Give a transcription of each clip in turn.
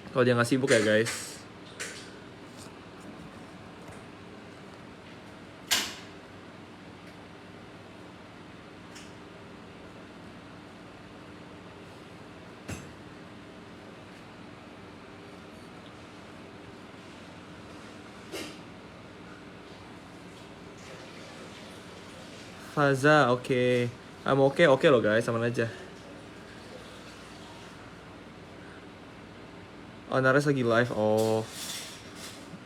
Kalau dia nggak sibuk ya guys. Faza, oke. Oke loh guys, aman aja. Oh, Nares lagi live. Oh,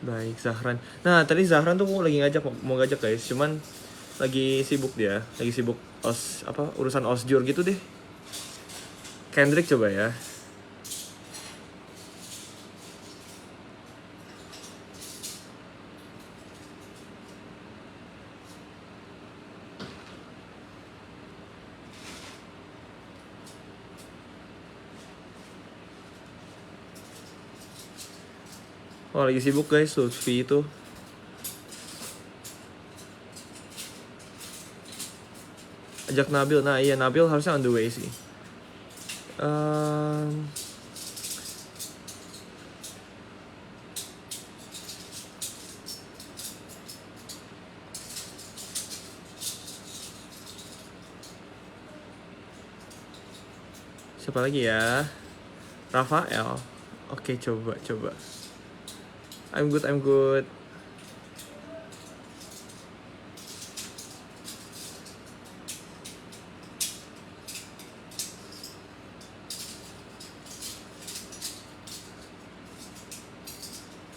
baik Zahran. Nah, tadi Zahran tuh lagi mau ngajak guys, cuman lagi sibuk dia, lagi sibuk urusan osjur gitu deh. Kendrick coba ya. Oh, lagi sibuk guys, Lutfi itu. Ajak Nabil. Nah, iya Nabil harusnya on the way sih. Siapa lagi ya? Rafael. Oke, coba. I'm good.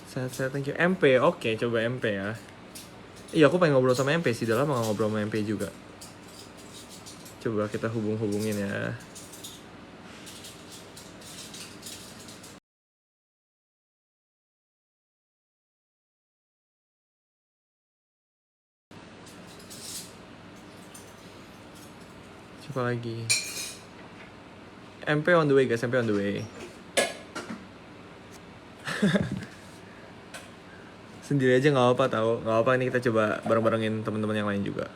Sehat, thank you. MP, oke, coba MP ya. Iya, aku pengen ngobrol sama MP sih, udah lama ngobrol sama MP juga. Coba kita hubungin ya. Siapa lagi? MP on the way guys, MP on the way. Sendiri aja nggak apa tahu, nggak apa, ini kita coba bareng-barengin teman-teman yang lain juga.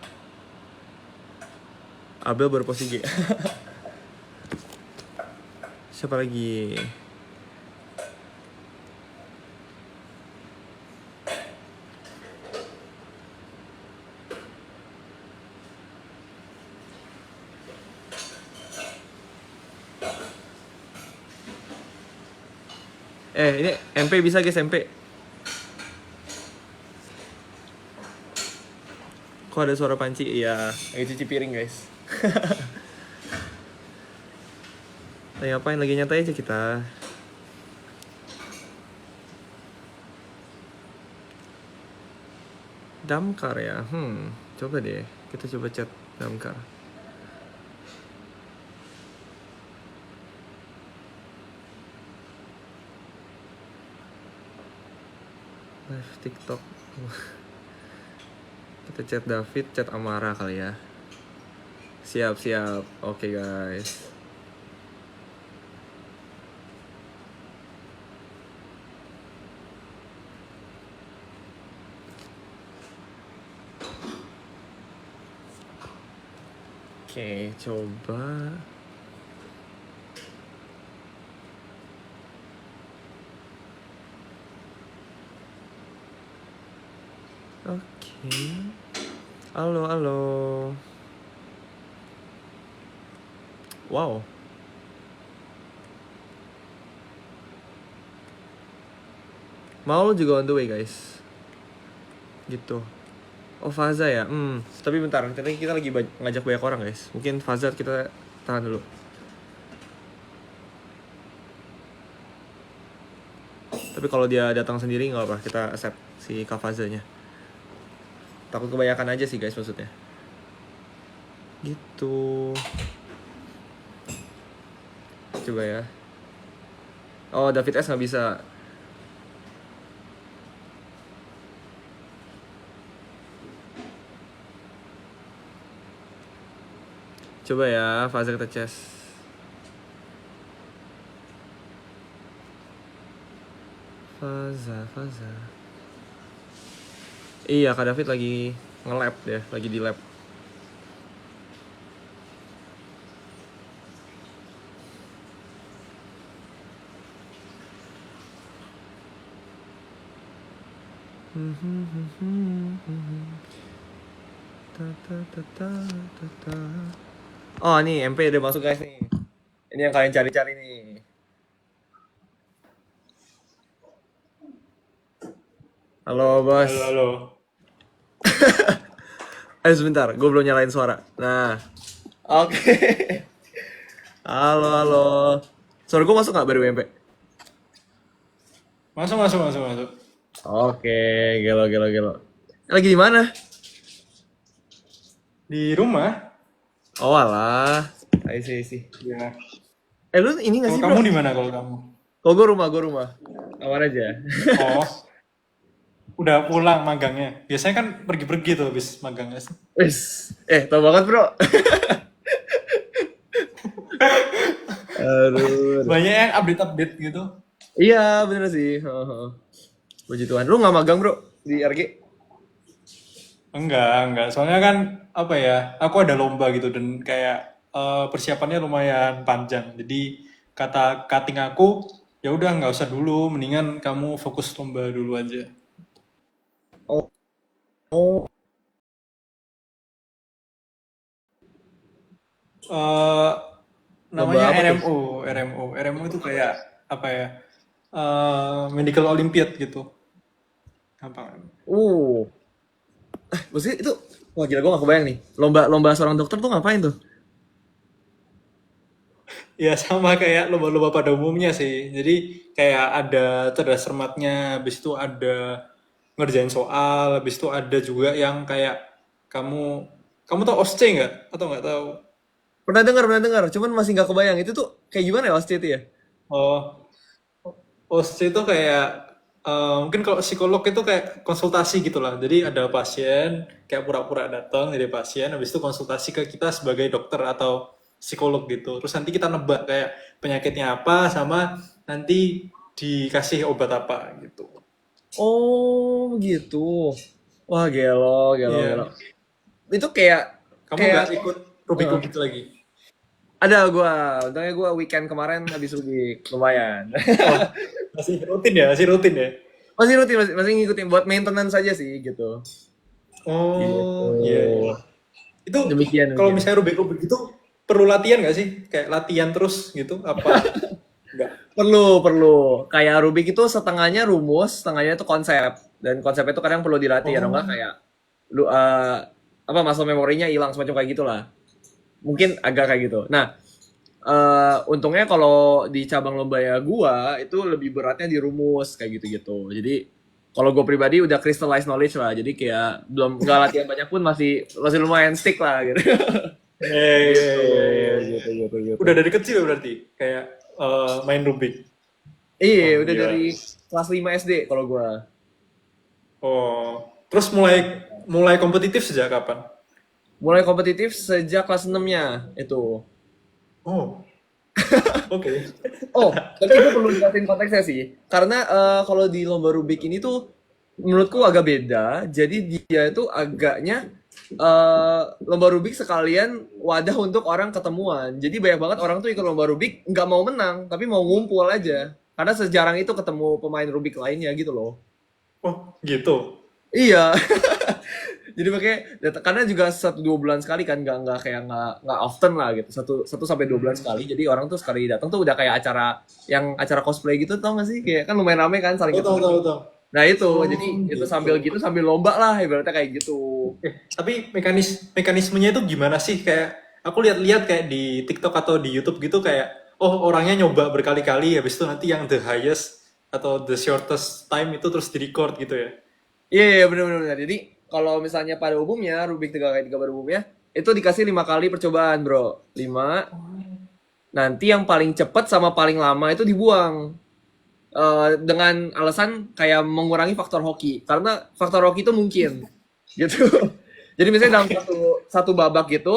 Abel baru post IG. Siapa lagi? Ini MP bisa guys, MP. Kok ada suara panci? Iya, lagi cuci piring guys. Lagi ngapain? Lagi nyantai aja kita. Damkar ya? Coba deh, kita coba chat Damkar. Live TikTok. Kita chat David, chat Amara kali ya. Siap. Oke guys. Oke, coba. Oke. Halo. Wow. Mau juga on the way guys. Gitu. Oh, Faza ya? Tapi bentar, nanti kita lagi ngajak banyak orang guys. Mungkin Faza kita tahan dulu. Tapi kalau dia datang sendiri nggak apa, kita accept si Kak Fazanya. Takut kebanyakan aja sih guys maksudnya. Gitu. Coba ya. Oh, David S nggak bisa. Coba ya, Faza kita chess. Faza. Iya, Kak David lagi nge-lab deh, lagi di lab. Oh, nih MP udah masuk guys nih. Ini yang kalian cari-cari nih. Halo, Halo, Bos. halo. Ayo sebentar, gue belum nyalain suara. Nah, oke. Halo, halo. Suara gue masuk nggak baru MP? Masuk, masuk, masuk, masuk. Oke, gelo, gelo, gelo. Lagi di mana? Di rumah? Oh, alah. I see. Ya. Lu ini nggak Kalau sih, kamu bro? di mana kalau kamu? Kalau gue rumah. Aman aja. Oh, udah pulang magangnya. Biasanya kan pergi-pergi tuh habis magangnya sih. Wis, tau banget, bro. Aduh. Banyak yang update-update gitu. Iya, bener sih. Heeh. Puji Tuhan. Lu nggak magang, bro, di RG? Enggak. Soalnya kan apa ya? Aku ada lomba gitu dan kayak persiapannya lumayan panjang. Jadi kata cutting aku, ya udah nggak usah dulu, mendingan kamu fokus lomba dulu aja. Oh, oh. eh Lomba Namanya apa tuh? RMO itu kayak apa ya? Medical Olympiad gitu. Gampang. Uh, Maksudnya itu, wah gila gue gak kebayang nih. Lomba seorang dokter tuh ngapain tuh? Ya sama kayak lomba-lomba pada umumnya sih. Jadi kayak ada cerdas cermatnya, habis itu ada ngerjain soal, habis itu ada juga yang kayak kamu kamu tau OSCE nggak? Atau nggak tahu? Pernah dengar. Cuman masih gak kebayang. Itu tuh kayak gimana ya pasti itu ya? Oh, OSCE itu kayak mungkin kalau psikolog itu kayak konsultasi gitu lah. Jadi ada pasien kayak pura-pura datang jadi pasien, habis itu konsultasi ke kita sebagai dokter atau psikolog gitu. Terus nanti kita nebak kayak penyakitnya apa sama nanti dikasih obat apa gitu. Oh, gitu. Wah, gelo. Iya. Itu kayak, Kamu kayak, nggak ikut eh, Rubik-Rubik lagi? ada gua. Untungnya gua weekend kemarin habis Rubik. Lumayan. Oh, masih rutin ya? Masih rutin ya? Masih rutin, masih ngikutin buat maintenance saja sih gitu. Gitu. Oh, iya, iya. Itu kalau Demikian. misalnya Rubik-Rubik itu perlu latihan nggak sih? Kayak latihan terus gitu? Apa enggak? Perlu. Kayak Rubik itu setengahnya rumus, setengahnya itu konsep. Dan konsep itu kadang perlu dilatih, atau enggak Oh, kayak lu apa muscle memorinya hilang semacam kayak gitulah. Mungkin agak kayak gitu. Nah, untungnya kalau di cabang lomba ya gua itu lebih beratnya di rumus kayak gitu-gitu. Jadi kalau gue pribadi udah crystallize knowledge lah. Jadi kayak belum nggak latihan banyak pun masih masih lumayan stick lah gitu. iya, Gitu, iya, iya, iya. gitu. Udah dari kecil berarti kayak main Rubik. Iya, Oh, udah gila. dari kelas 5 SD kalau gua. Oh, terus mulai mulai kompetitif sejak kapan? Mulai kompetitif sejak kelas 6-nya itu. Oh, oke. Oh, tapi itu perlu dijelasin konteksnya sih. Karena kalau di lomba Rubik ini tuh menurutku agak beda. Jadi dia itu agaknya lomba Rubik sekalian wadah untuk orang ketemuan. Jadi banyak banget orang tuh ikut lomba Rubik nggak mau menang, tapi mau ngumpul aja. Karena sejarang itu ketemu pemain Rubik lainnya gitu loh. Oh, gitu. Iya. Jadi makanya karena juga 1-2 bulan sekali kan nggak kayak nggak often lah gitu, 1 sampai 2 bulan Hmm. sekali. Jadi orang tuh sekali datang tuh udah kayak acara cosplay gitu, tau gak sih, kayak kan lumayan rame kan saling Oh, tahu, tahu, ketemu. tahu. Nah itu jadi Oh, itu gitu. sambil gitu sambil lomba lah ibaratnya kayak gitu. Tapi mekanismenya itu gimana sih? Kayak aku lihat-lihat kayak di TikTok atau di YouTube gitu kayak oh orangnya nyoba berkali-kali habis itu nanti yang the highest atau the shortest time itu terus di-record gitu ya. Iya, iya, bener. Jadi kalau misalnya pada umumnya Rubik 3x3 pada umumnya itu dikasih 5 kali percobaan, bro. 5. Nanti yang paling cepet sama paling lama itu dibuang. Dengan alasan kayak mengurangi faktor hoki, karena faktor hoki itu mungkin gitu. Jadi misalnya dalam Oke. satu satu babak gitu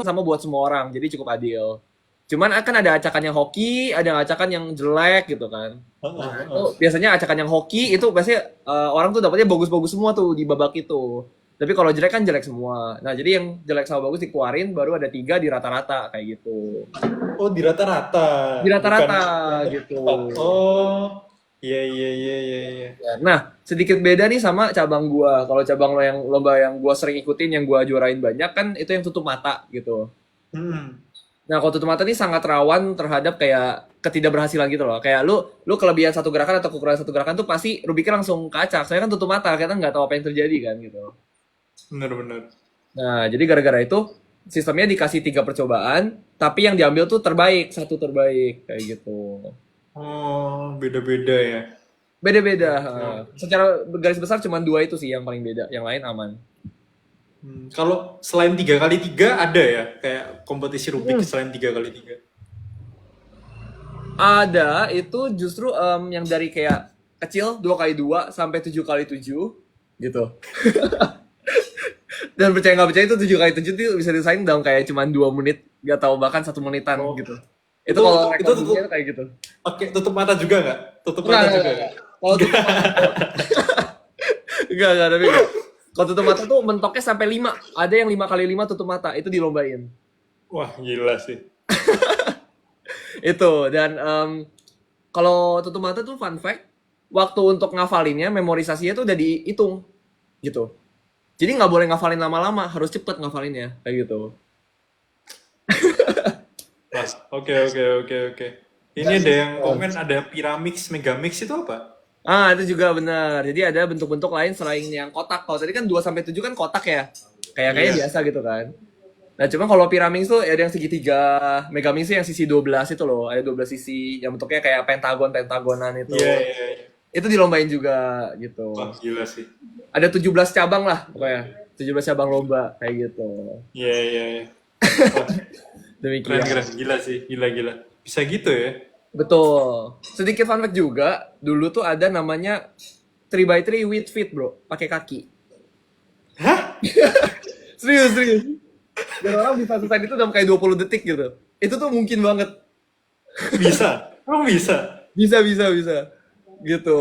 sama buat semua orang, jadi cukup adil. Cuman akan ada acakan yang hoki, ada acakan yang jelek gitu kan. Heeh, Itu heeh. biasanya acakan yang hoki itu biasanya orang tuh dapatnya bagus-bagus semua tuh di babak itu. Tapi kalau jelek kan jelek semua. Nah, jadi yang jelek sama bagus dikeluarin, baru ada 3 di rata-rata kayak gitu. Oh, di rata-rata, Di bukan rata-rata yang gitu. tepat. Oh, iya iya iya iya iya. Ya, nah, sedikit beda nih sama cabang gua. Kalau cabang lo yang lomba yang gua sering ikutin, yang gua juarain banyak kan itu yang tutup mata gitu. Hmm. Nah, kalau tutup mata ini sangat rawan terhadap kayak ketidakberhasilan gitu loh. Kayak lu kelebihan satu gerakan atau kekurangan satu gerakan tuh pasti lu pikir langsung kacak. Saya kan tutup mata, kita nggak tahu apa yang terjadi kan gitu. Bener-bener. Nah, jadi gara-gara itu sistemnya dikasih 3 percobaan, tapi yang diambil tuh terbaik, satu terbaik kayak gitu. Oh, beda-beda ya. Beda-beda. Oke, oke. Secara garis besar cuma 2 itu sih yang paling beda, yang lain aman. Kalau selain 3x3 ada ya, kayak kompetisi Rubik Hmm. selain 3x3. Ada itu justru yang dari kayak kecil 2x2 sampai 7x7 gitu. Dan percaya nggak percaya itu 7x7 itu bisa disaing dalam kayak cuma 2 menit, nggak tahu bahkan 1 menitan Oh, gitu. Itu itu kalau itu rekor tutup dunia kayak gitu. pakai tutup mata juga nggak? Tutup Enggak, mata enggak, juga enggak, nggak? enggak. Kalau tutup mata tuh, enggak, tapi enggak. Kalau tutup mata tuh mentoknya sampai 5. Ada yang 5x5 tutup mata, itu dilombain. Wah, gila sih. Itu, dan kalau tutup mata tuh fun fact, waktu untuk ngafalinnya, memorisasinya tuh udah dihitung gitu. Jadi nggak boleh ngafalin lama-lama, harus cepet ngafalinnya, kayak gitu. Mas, oke oke oke oke. Ini ada yang komen ada Pyramix, Megamix itu apa? Ah, itu juga benar. Jadi ada bentuk-bentuk lain selain yang kotak. Kalau tadi kan 2 sampai 7 kan kotak ya. Kayaknya Iya. biasa gitu kan. Nah, cuma kalau Pyraminx tuh ada yang segitiga, Megaminx tuh yang sisi 12 itu loh. Ada 12 sisi yang bentuknya kayak pentagon-pentagonan itu. Iya iya iya. Itu dilombain juga gitu. Wah, gila sih. Ada 17 cabang lah pokoknya. 17 cabang lomba kayak gitu. Iya iya iya. Wah, keren Demikian. keren, gila sih, gila gila. Bisa gitu ya? Betul. Sedikit fun fact juga, dulu tuh ada namanya 3x3 with feet, bro. Pakai kaki. Hah? Serius, serius. Dan orang bisa selesai itu dalam kayak 20 detik gitu. Itu tuh mungkin banget. Bisa? Emang bisa? Bisa, bisa, bisa. Gitu.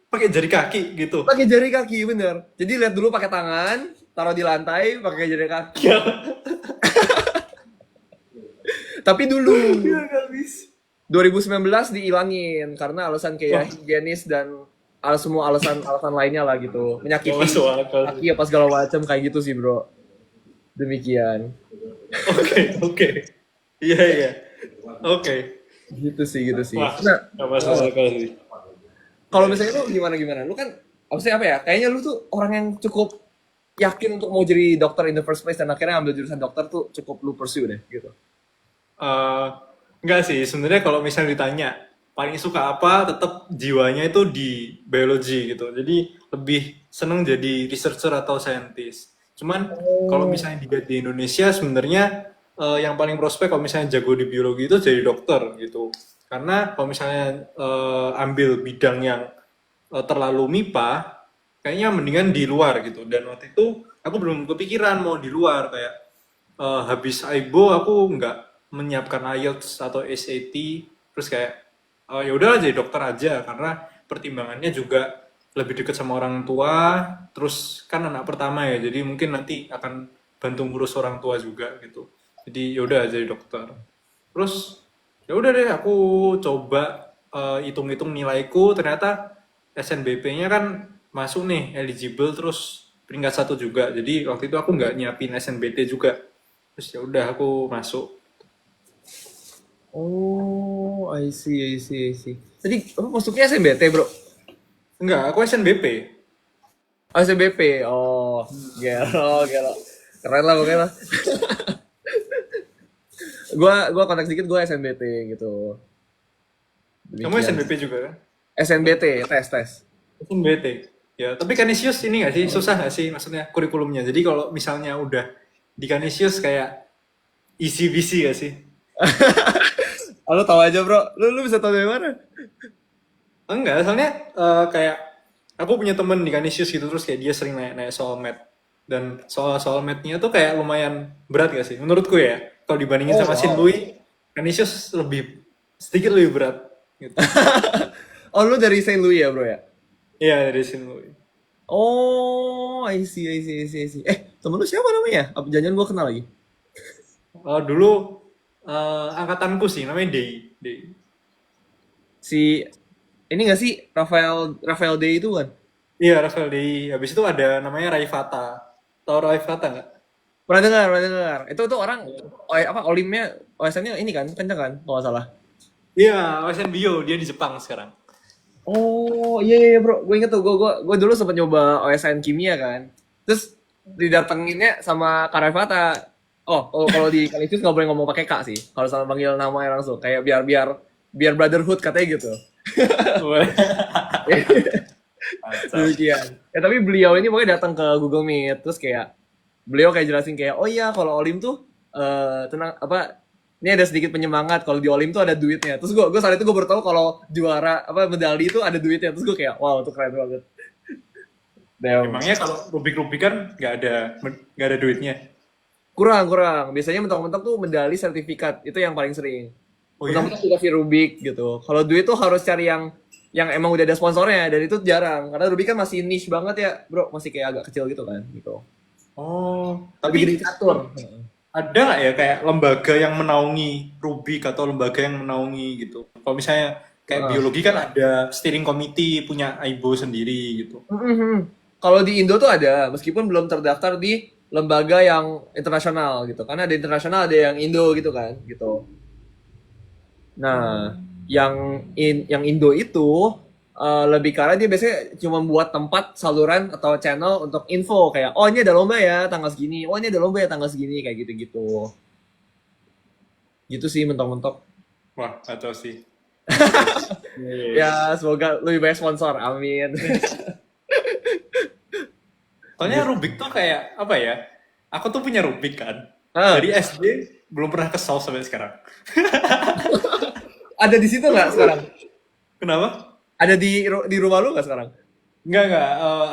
Pakai jari kaki gitu? Pakai jari kaki, bener. Jadi lihat dulu pakai tangan, taruh di lantai, pakai jari kaki. Ya, Tapi dulu, ya nggak bisa. 2019 diilangin karena alasan kayak higienis dan semua alasan lainnya lah gitu. Nggak Menyakiti masuk akal. kaki apa segala macam kayak gitu sih, bro. Demikian. Oke, oke. Iya, iya. Oke. Gitu sih, gitu sih. Wah, Nah, nggak masuk akal sih. kalau misalnya lu gimana? Lu kan apa sih apa ya? Kayaknya lu tuh orang yang cukup yakin untuk mau jadi dokter in the first place dan akhirnya ambil jurusan dokter tuh cukup lu pursue deh gitu. Eh, Enggak sih, sebenarnya kalau misalnya ditanya paling suka apa, tetap jiwanya itu di biologi gitu. Jadi lebih seneng jadi researcher atau scientist. Cuman kalau misalnya di Indonesia sebenarnya yang paling prospek kalau misalnya jago di biologi itu jadi dokter gitu. Karena kalau misalnya ambil bidang yang terlalu MIPA, kayaknya mendingan di luar gitu. Dan waktu itu aku belum kepikiran mau di luar kayak habis AIBO aku nggak menyiapkan IELTS atau SAT, terus kayak ya udahlah jadi dokter aja karena pertimbangannya juga lebih dekat sama orang tua, terus kan anak pertama ya, jadi mungkin nanti akan bantu ngurus orang tua juga gitu. Jadi ya udah jadi dokter. Terus ya udah deh aku coba hitung-hitung nilaiku, ternyata SNBP-nya kan masuk nih eligible terus peringkat 1 juga. Jadi waktu itu aku nggak nyiapin SNBT juga. Terus ya udah aku masuk. Oh, I see, I see, I see. Tadi apa masuknya SMBT, bro? Enggak, aku SNBP. Oh, SMBP. Oh, gelo, gelo. Keren lah pokoknya lah. Gua kontak sedikit, gua SNBT gitu. Kamu Demikian. SNBP juga kan? SNBT, tes. SNBT. Ya, tapi Canisius ini nggak sih? Susah nggak sih maksudnya kurikulumnya? Jadi kalau misalnya udah di Canisius kayak easy busy gak sih? Lo tahu aja, bro. Lu bisa tahu dari mana? Enggak, soalnya kayak aku punya temen di Canisius gitu terus kayak dia sering naik soal math dan soal mathnya tuh kayak lumayan berat gak sih? Menurutku ya, kalau dibandingin Oh, sama Saint wow. Louis, Canisius sedikit lebih berat. Gitu. Oh, lu dari Saint Louis ya, bro ya? Iya dari Saint Louis. Oh, I see. Temen lu siapa namanya? Apa jangan gue kenal lagi? Dulu angkatanku sih, namanya Day. Day. Si ini gak sih Rafael Day itu kan? Iya, Rafael Day. Habis itu ada namanya Raifata. Tahu Raifata nggak? Pernah dengar. Itu tuh orang apa Olimnya OSN-nya ini kan, kenceng kan, kalau nggak salah. Iya, OSN Bio. Dia di Jepang sekarang. Oh iya bro, gue inget tuh, gue dulu sempat nyoba OSN kimia kan, terus didatanginnya sama Kak Revata. Oh, kalau di Kalisius nggak boleh ngomong pakai kak sih, kalau sama panggil namanya langsung, kayak biar biar biar brotherhood katanya gitu. Mantap. Demikian. Ya tapi beliau ini pokoknya datang ke Google Meet, terus kayak beliau kayak jelasin kayak, oh iya kalau Olim tuh tenang apa, ini ada sedikit penyemangat kalau di Olim tuh ada duitnya. Terus gue saat itu gue baru tahu kalau juara apa medali itu ada duitnya. Terus gue kayak wow itu keren banget. Damn. Emangnya kalau Rubik-Rubik kan nggak ada duitnya. Kurang. Biasanya mentok-mentok tuh medali sertifikat itu yang paling sering. Oh ya? Mentok-mentok sudah Rubik gitu. Kalau duit tuh harus cari yang emang udah ada sponsornya dan itu jarang karena Rubik kan masih niche banget ya, bro, masih kayak agak kecil gitu kan gitu. Oh, Lebih gede tapi catur. ada nggak ya kayak lembaga yang menaungi Rubik atau lembaga yang menaungi gitu? Kalau misalnya kayak Heeh. biologi kan ada steering committee punya AIBO sendiri gitu. Mhm. Kalau di Indo tuh ada, meskipun belum terdaftar di lembaga yang internasional gitu. Karena ada internasional, ada yang Indo gitu kan, gitu. Nah, yang Indo itu lebih karena dia biasanya cuma buat tempat saluran atau channel untuk info kayak oh ini ada lomba ya tanggal segini, oh ini ada lomba ya tanggal segini kayak gitu-gitu. Gitu sih mentok-mentok. Wah, kacau sih. Ya, semoga lebih banyak sponsor. Amin. Soalnya Gitu. Rubik tuh kayak apa ya? Aku tuh punya Rubik kan. Ah, Dari SD belum pernah kesal sampai sekarang. ada di situ nggak sekarang? Kenapa? Ada di rumah lu nggak sekarang? Enggak.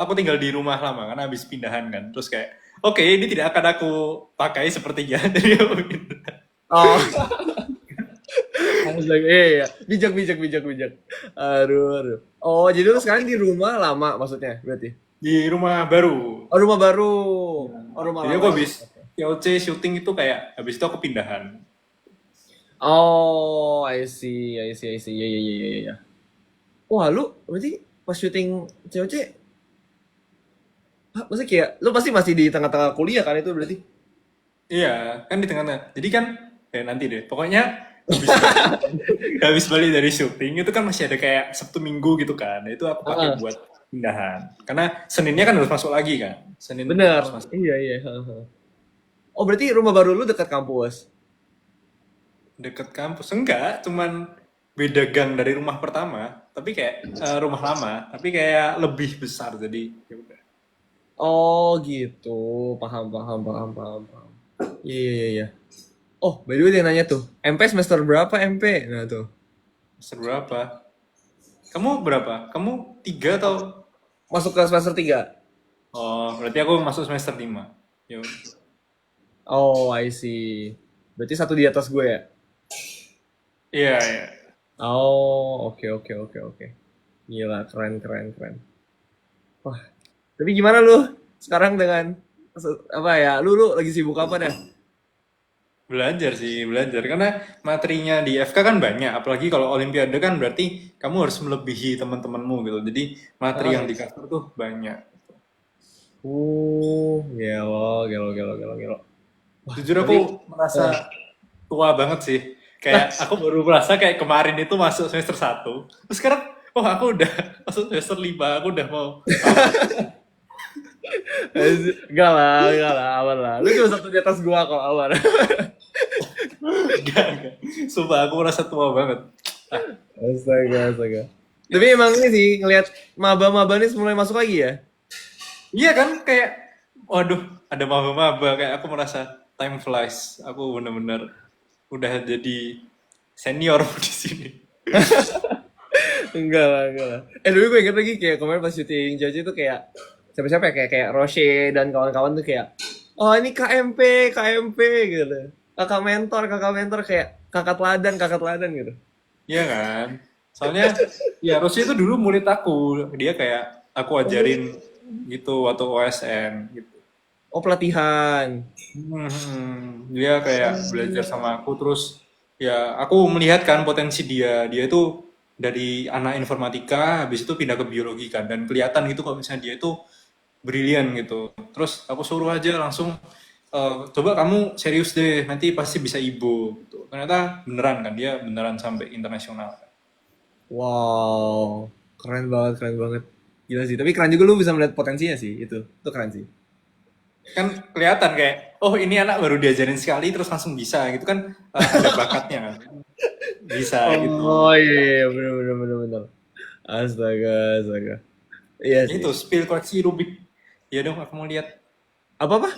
Aku tinggal di rumah lama kan habis pindahan kan. Terus kayak, oke, ini tidak akan aku pakai sepertinya. Jadi aku pindah. Oh, astaga, iya. Bijak. Aduh. Oh, jadi lu sekarang di rumah lama maksudnya berarti? Di rumah baru. Oh, rumah baru. Oh, rumah Jadi lama. aku habis POC syuting itu kayak habis itu aku pindahan. Oh, I see. Iya. Wah, lu berarti pas syuting COC, maksudnya kayak lu pasti masih di tengah-tengah kuliah kan itu berarti? Iya, kan di tengah-tengah. Jadi kan, ya nanti deh. Pokoknya habis balik, habis balik dari syuting itu kan masih ada kayak Sabtu Minggu gitu kan. Nah, itu aku pakai Heeh. buat pindahan. Karena Seninnya kan harus masuk lagi kan. Senin Bener. harus masuk. Iya. Heeh. Oh, berarti rumah baru lu dekat kampus. Deket kampus. Enggak, cuman beda gang dari rumah pertama. Tapi kayak rumah lama. Tapi kayak lebih besar. Jadi ya udah. Oh, gitu. Paham. Iya. Oh, by the way dia nanya tuh, MP semester berapa MP? Nah tuh, Semester berapa? Kamu berapa? Kamu 3 atau? masuk ke semester 3. Oh, berarti aku masuk semester 5. Ya udah. Oh, I see. Berarti satu di atas gue ya? Iya. Oh, oke. Gila, keren. Wah, tapi gimana lu sekarang dengan apa ya? Lu lagi sibuk apa dah? Belajar sih, belajar. Karena materinya di FK kan banyak. Apalagi kalau Olimpiade kan berarti kamu harus melebihi teman-temanmu gitu. Jadi materi yang Ah. di cover tuh banyak. Gelo. Wah, Jujur aku tapi merasa tua banget sih. Kayak aku baru merasa kayak kemarin itu masuk semester 1. Terus sekarang, oh aku udah masuk semester 5. Aku udah mau tamat. enggak lah, aman lah. Lu cuma satu di atas gua kok, aman. Enggak. Sumpah aku merasa tua banget. Astaga. Tapi emang ini sih ngelihat maba-maba ini mulai masuk lagi ya. Iya kan kayak, waduh, ada maba-maba kayak aku merasa time flies. Aku bener-bener udah jadi senior di sini. Enggak lah. Dulu gue inget lagi kayak kemarin pas syuting Jojo itu kayak siapa-siapa ya kayak Roche dan kawan-kawan tuh kayak oh ini KMP gitu. Kakak mentor kayak kakak teladan gitu. Iya kan? Soalnya ya Rossi itu dulu murid aku. Dia kayak aku ajarin gitu atau OSN gitu. Oh, pelatihan. Dia kayak belajar sama aku terus ya aku melihat kan potensi dia. Dia itu dari anak informatika habis itu pindah ke biologi kan dan kelihatan gitu kalau misalnya dia itu brilian gitu. Terus aku suruh aja langsung coba kamu serius deh nanti pasti bisa ibu gitu. Ternyata beneran kan dia beneran sampai internasional. Wow, keren banget, keren banget. Gila sih, tapi keren juga lu bisa melihat potensinya sih, itu keren sih. Kan kelihatan kayak oh ini anak baru diajarin sekali terus langsung bisa gitu kan ada bakatnya kan bisa gitu. Oh iya, iya, bener, bener, bener, bener. Astaga, astaga. Iya sih. Itu spill koleksi Rubik. Ya dong aku mau lihat Apa-apa?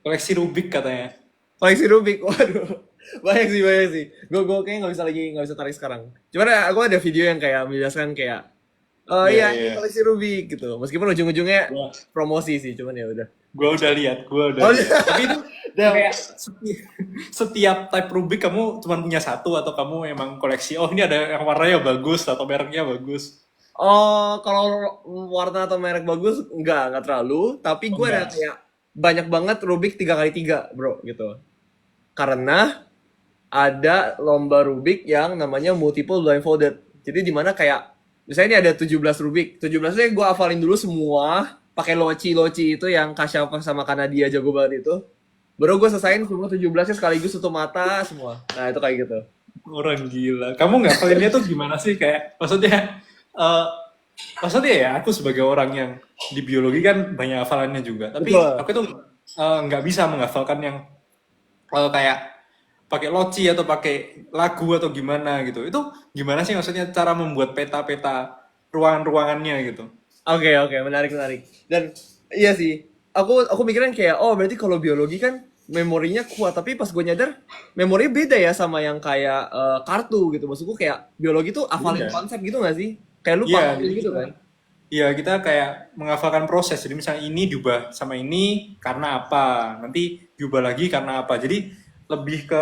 koleksi Rubik katanya. Koleksi Rubik, waduh. Banyak sih, banyak sih. Gue kayaknya nggak bisa tarik sekarang. Cuman aku ada video yang kayak menjelaskan kayak, oh Iya iya, iya. ini koleksi Rubik gitu. Meskipun ujung-ujungnya Gua, promosi sih, cuman ya udah. gua udah lihat, gua udah Oh, lihat. Tapi itu udah. kayak setiap type Rubik kamu cuma punya satu atau kamu emang koleksi. Oh ini ada yang warnanya bagus atau mereknya bagus. Oh, kalau warna atau merek bagus, nggak terlalu. Tapi Oh gue ada enggak. kayak banyak banget Rubik 3x3 bro, gitu. Karena ada lomba Rubik yang namanya multiple blindfolded. Jadi di mana kayak, misalnya ini ada 17 Rubik. 17-nya gue hafalin dulu semua, pakai loci-loci itu yang Kasya sama Kanadia jago banget itu. Baru gue selesaiin semua 17-nya sekaligus tutup mata semua. Nah, itu kayak gitu. Orang gila. Kamu nggak ngapalinnya tuh gimana sih kayak eh maksudnya ya aku sebagai orang yang di biologi kan banyak hafalannya juga. Tapi Betul. aku tuh nggak bisa menghafalkan yang kayak pakai loci atau pakai lagu atau gimana gitu. Itu gimana sih maksudnya cara membuat peta-peta ruangan-ruangannya gitu? Oke, oke, menarik, menarik. Dan iya sih, aku mikirin kayak, oh berarti kalau biologi kan memorinya kuat, tapi pas gue nyadar memorinya beda ya sama yang kayak kartu gitu. Maksudku kayak biologi tuh hafalin Beda. konsep gitu gak sih? Kayak lu Iya, paham jadi gitu kita kan? iya kita kayak menghafalkan proses. Jadi misalnya ini diubah sama ini karena apa, nanti diubah lagi karena apa. Jadi lebih ke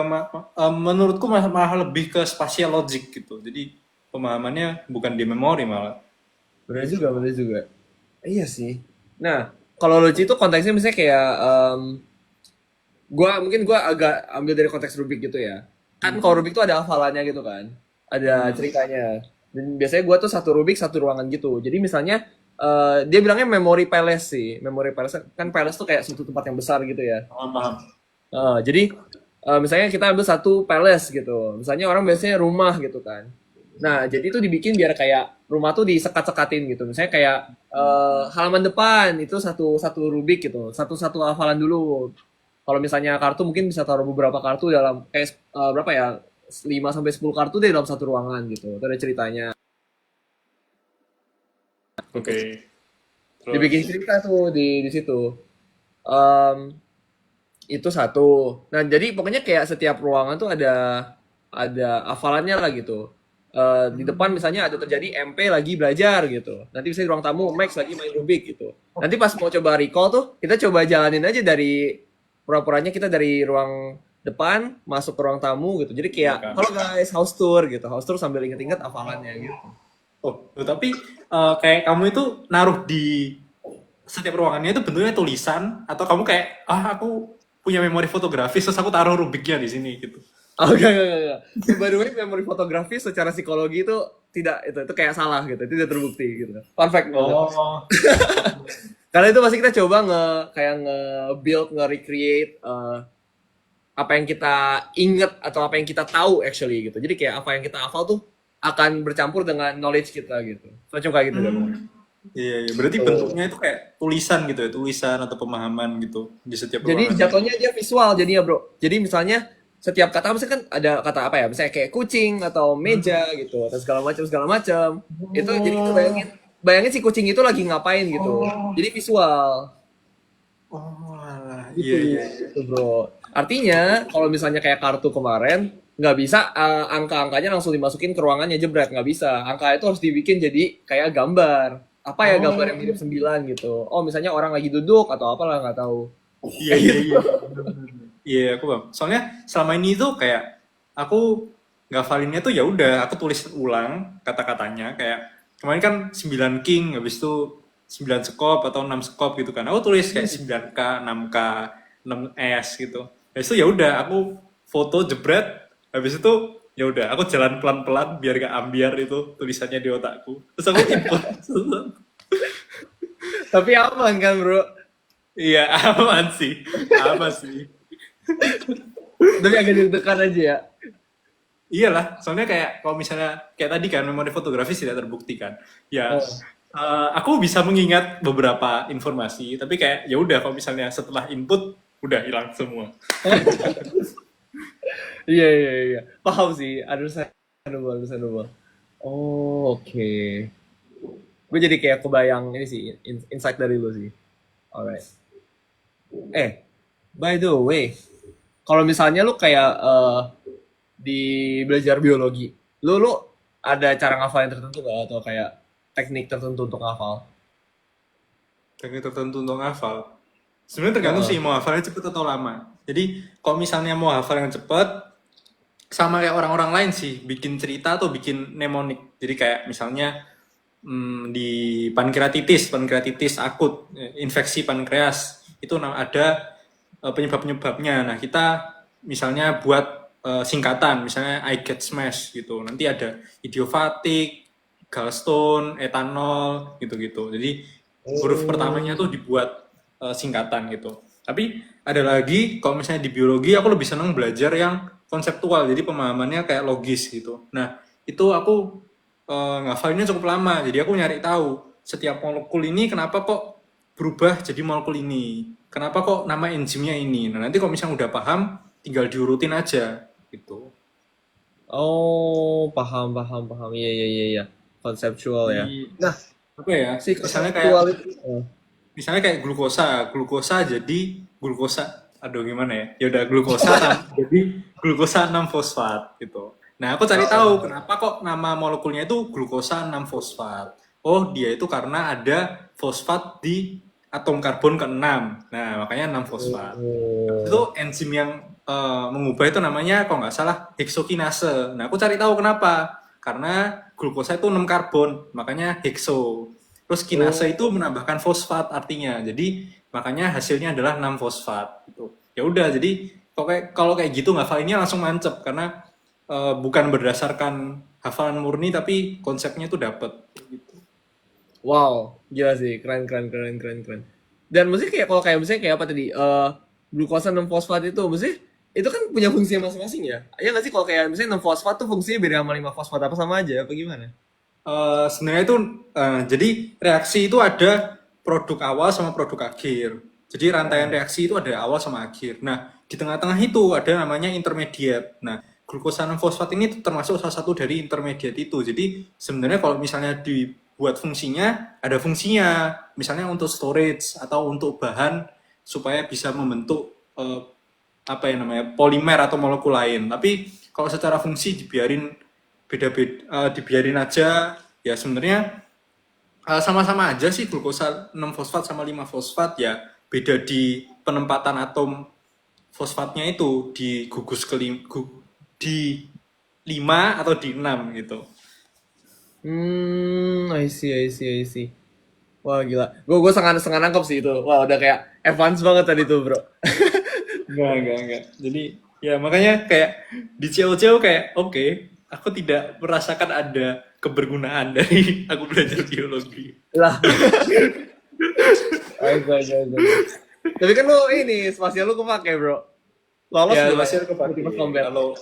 menurutku malah lebih ke spatial logic gitu. Jadi pemahamannya bukan di memori malah. Bener juga, bener juga. Iya sih. Nah, kalau lucu itu konteksnya misalnya kayak gua agak ambil dari konteks Rubik gitu ya. Kan kalau Rubik tuh ada hafalannya gitu kan. Ada Hmm. ceritanya. Dan biasanya gua tuh satu Rubik satu ruangan gitu. Jadi misalnya dia bilangnya memory palace sih. Memory palace kan palace tuh kayak suatu tempat yang besar gitu ya. Paham, paham. Jadi misalnya kita ambil satu palace gitu. Misalnya orang biasanya rumah gitu kan. Nah, jadi itu dibikin biar kayak rumah tuh disekat-sekatin gitu. Misalnya kayak halaman depan itu satu satu rubik gitu. Satu-satu hafalan dulu. Kalau misalnya kartu mungkin bisa taruh beberapa kartu dalam berapa ya? 5 sampai 10 kartu deh dalam satu ruangan gitu. Itu ada ceritanya. Oke. Terus. Dibikin cerita tuh di situ. Em, itu satu. Nah, jadi pokoknya kayak setiap ruangan tuh ada hafalannya lah gitu. Di depan misalnya ada terjadi MP lagi belajar gitu. Nanti bisa di ruang tamu Max lagi main Rubik gitu. Nanti pas mau coba recall tuh, kita coba jalanin aja dari pura-puranya kita dari ruang depan masuk ke ruang tamu gitu. Jadi Iya kayak, kan. halo guys, house tour gitu. House tour sambil inget-inget hafalannya gitu. Oh, tapi kayak kamu itu naruh di setiap ruangannya itu bentuknya tulisan atau kamu kayak aku punya memori fotografis terus aku taruh Rubiknya di sini gitu. Oh, enggak. By the way, memori fotografi secara psikologi itu tidak itu kayak salah gitu. Itu tidak terbukti gitu. Fun fact banget. Oh, Karena itu pasti kita coba kayak nge-build, nge-recreate apa yang kita inget atau apa yang kita tahu actually gitu. Jadi kayak apa yang kita hafal tuh akan bercampur dengan knowledge kita gitu. Semacam kayak gitu deh. iya, iya. Berarti bentuknya itu kayak tulisan gitu ya, tulisan atau pemahaman gitu di setiap Jadi ruangannya. jatuhnya dia visual jadinya bro. Jadi misalnya setiap kata misalnya kan ada kata apa ya? Misalnya kayak kucing atau meja gitu atau segala macam. Itu jadi itu Oh, bayangin bayangin si kucing itu lagi ngapain gitu. Jadi visual. oh, alah. Gitu, Iya, iya, iya. gitu bro. Artinya kalau misalnya kayak kartu kemarin nggak bisa angka-angkanya langsung dimasukin ke ruangannya jebret nggak bisa. Angka itu harus dibikin jadi kayak gambar. Apa ya gambar yang Oh, mirip 9 gitu. Oh misalnya orang lagi duduk atau apalah nggak tahu. iya, iya, iya. Iya, aku paham. Soalnya selama ini tuh kayak aku ngafalinnya tuh ya udah, aku tulis ulang kata-katanya kayak kemarin kan 9 king habis itu 9 skop atau 6 skop gitu kan. Aku tulis kayak 9K, 6K, 6S gitu. Habis itu ya udah aku foto jebret, habis itu ya udah aku jalan pelan-pelan biar gak ambiar itu tulisannya di otakku. Terus aku input. Tapi aman kan bro? Iya, aman sih. Apa sih? Tapi agak deg-degan aja ya. Iyalah, soalnya kayak kalau misalnya kayak tadi kan memori fotografis tidak terbukti kan. Ya, Oh. aku bisa mengingat beberapa informasi, tapi kayak ya udah kalau misalnya setelah input udah hilang semua. Iya iya iya. Paham sih. Understandable, understandable. Oh, oke. Gue jadi kayak kebayang ini sih, insight dari lu sih. Alright. By the way, kalau misalnya lu kayak di belajar biologi, lu ada cara ngafalin tertentu gak atau kayak teknik tertentu untuk ngafal? Teknik tertentu untuk hafal. Sebenarnya tergantung Heeh. sih mau hafalnya cepet atau lama. Jadi kalau misalnya mau hafal yang cepet, sama kayak orang-orang lain sih, bikin cerita atau bikin mnemonik. Jadi kayak misalnya di pankreatitis akut, infeksi pankreas itu ada penyebab-penyebabnya. Nah kita misalnya buat singkatan, misalnya I get smash gitu. Nanti ada idiofatik, gallstone, etanol gitu-gitu. Jadi huruf pertamanya Oh. tuh dibuat singkatan gitu. Tapi ada lagi kalau misalnya di biologi aku lebih senang belajar yang konseptual, jadi pemahamannya kayak logis gitu. Nah itu aku ngafalinnya cukup lama, jadi aku nyari tahu setiap molekul ini kenapa kok berubah jadi molekul ini, kenapa kok nama enzimnya ini. Nah nanti kalau misalnya udah paham, tinggal diurutin aja gitu. Oh, paham, paham, paham. Iya, iya, iya, iya. Konseptual ya. Di Nah, apa ya? si Misalnya kayak konseptual itu. Oh. glukosa jadi glukosa, aduh gimana ya, ya udah glukosa jadi glukosa 6 fosfat gitu. Nah aku cari tahu Oh. kenapa kok nama molekulnya itu glukosa 6 fosfat. Oh dia itu karena ada fosfat di atom karbon ke-6, nah makanya 6 fosfat. Itu Oh. enzim yang mengubah itu namanya kalau nggak salah heksokinase. Nah aku cari tahu kenapa, karena glukosa itu 6 karbon makanya hekso. Terus kinase itu Oh. menambahkan fosfat artinya. Jadi makanya hasilnya adalah 6 fosfat gitu. Ya udah jadi kalau kayak gitu ngafalinnya langsung mancep karena bukan berdasarkan hafalan murni tapi konsepnya tuh dapet gitu. Wow, gila sih, keren, keren, keren, keren, keren. Dan mesti kayak kalau kayak misalnya kayak apa tadi, glukosa 6 fosfat itu, mesti itu kan punya fungsi masing-masing ya? Ya nggak sih kalau kayak misalnya 6 fosfat tuh fungsinya beda sama 5 fosfat apa sama aja? Apa gimana? Sebenarnya itu jadi reaksi itu ada produk awal sama produk akhir. Jadi rantaian Oh. reaksi itu ada awal sama akhir. Nah, di tengah-tengah itu ada namanya intermediate. Nah, glukosa 6 fosfat ini termasuk salah satu dari intermediate itu. Jadi sebenarnya kalau misalnya dibuat fungsinya, ada fungsinya. Misalnya untuk storage atau untuk bahan supaya bisa membentuk apa ya namanya polimer atau molekul lain. Tapi kalau secara fungsi dibiarin beda-beda, dibiarin aja ya sebenarnya sama-sama aja sih glukosa 6 fosfat sama 5 fosfat ya, beda di penempatan atom fosfatnya itu di gugus di 5 atau di 6 gitu. I see, I see, I see. Wah gila, gue sangat sangat nangkep sih itu. Wah udah kayak advance banget tadi tuh bro. Enggak. Jadi ya makanya kayak di COCO kayak oke, aku tidak merasakan ada kebergunaan dari aku belajar biologi. Lah, aja, aja, aja. Tapi kan lu ini spasial lu kepake bro. Lolos Ya lumayan. sosial kepake. Multiple combat. Kalau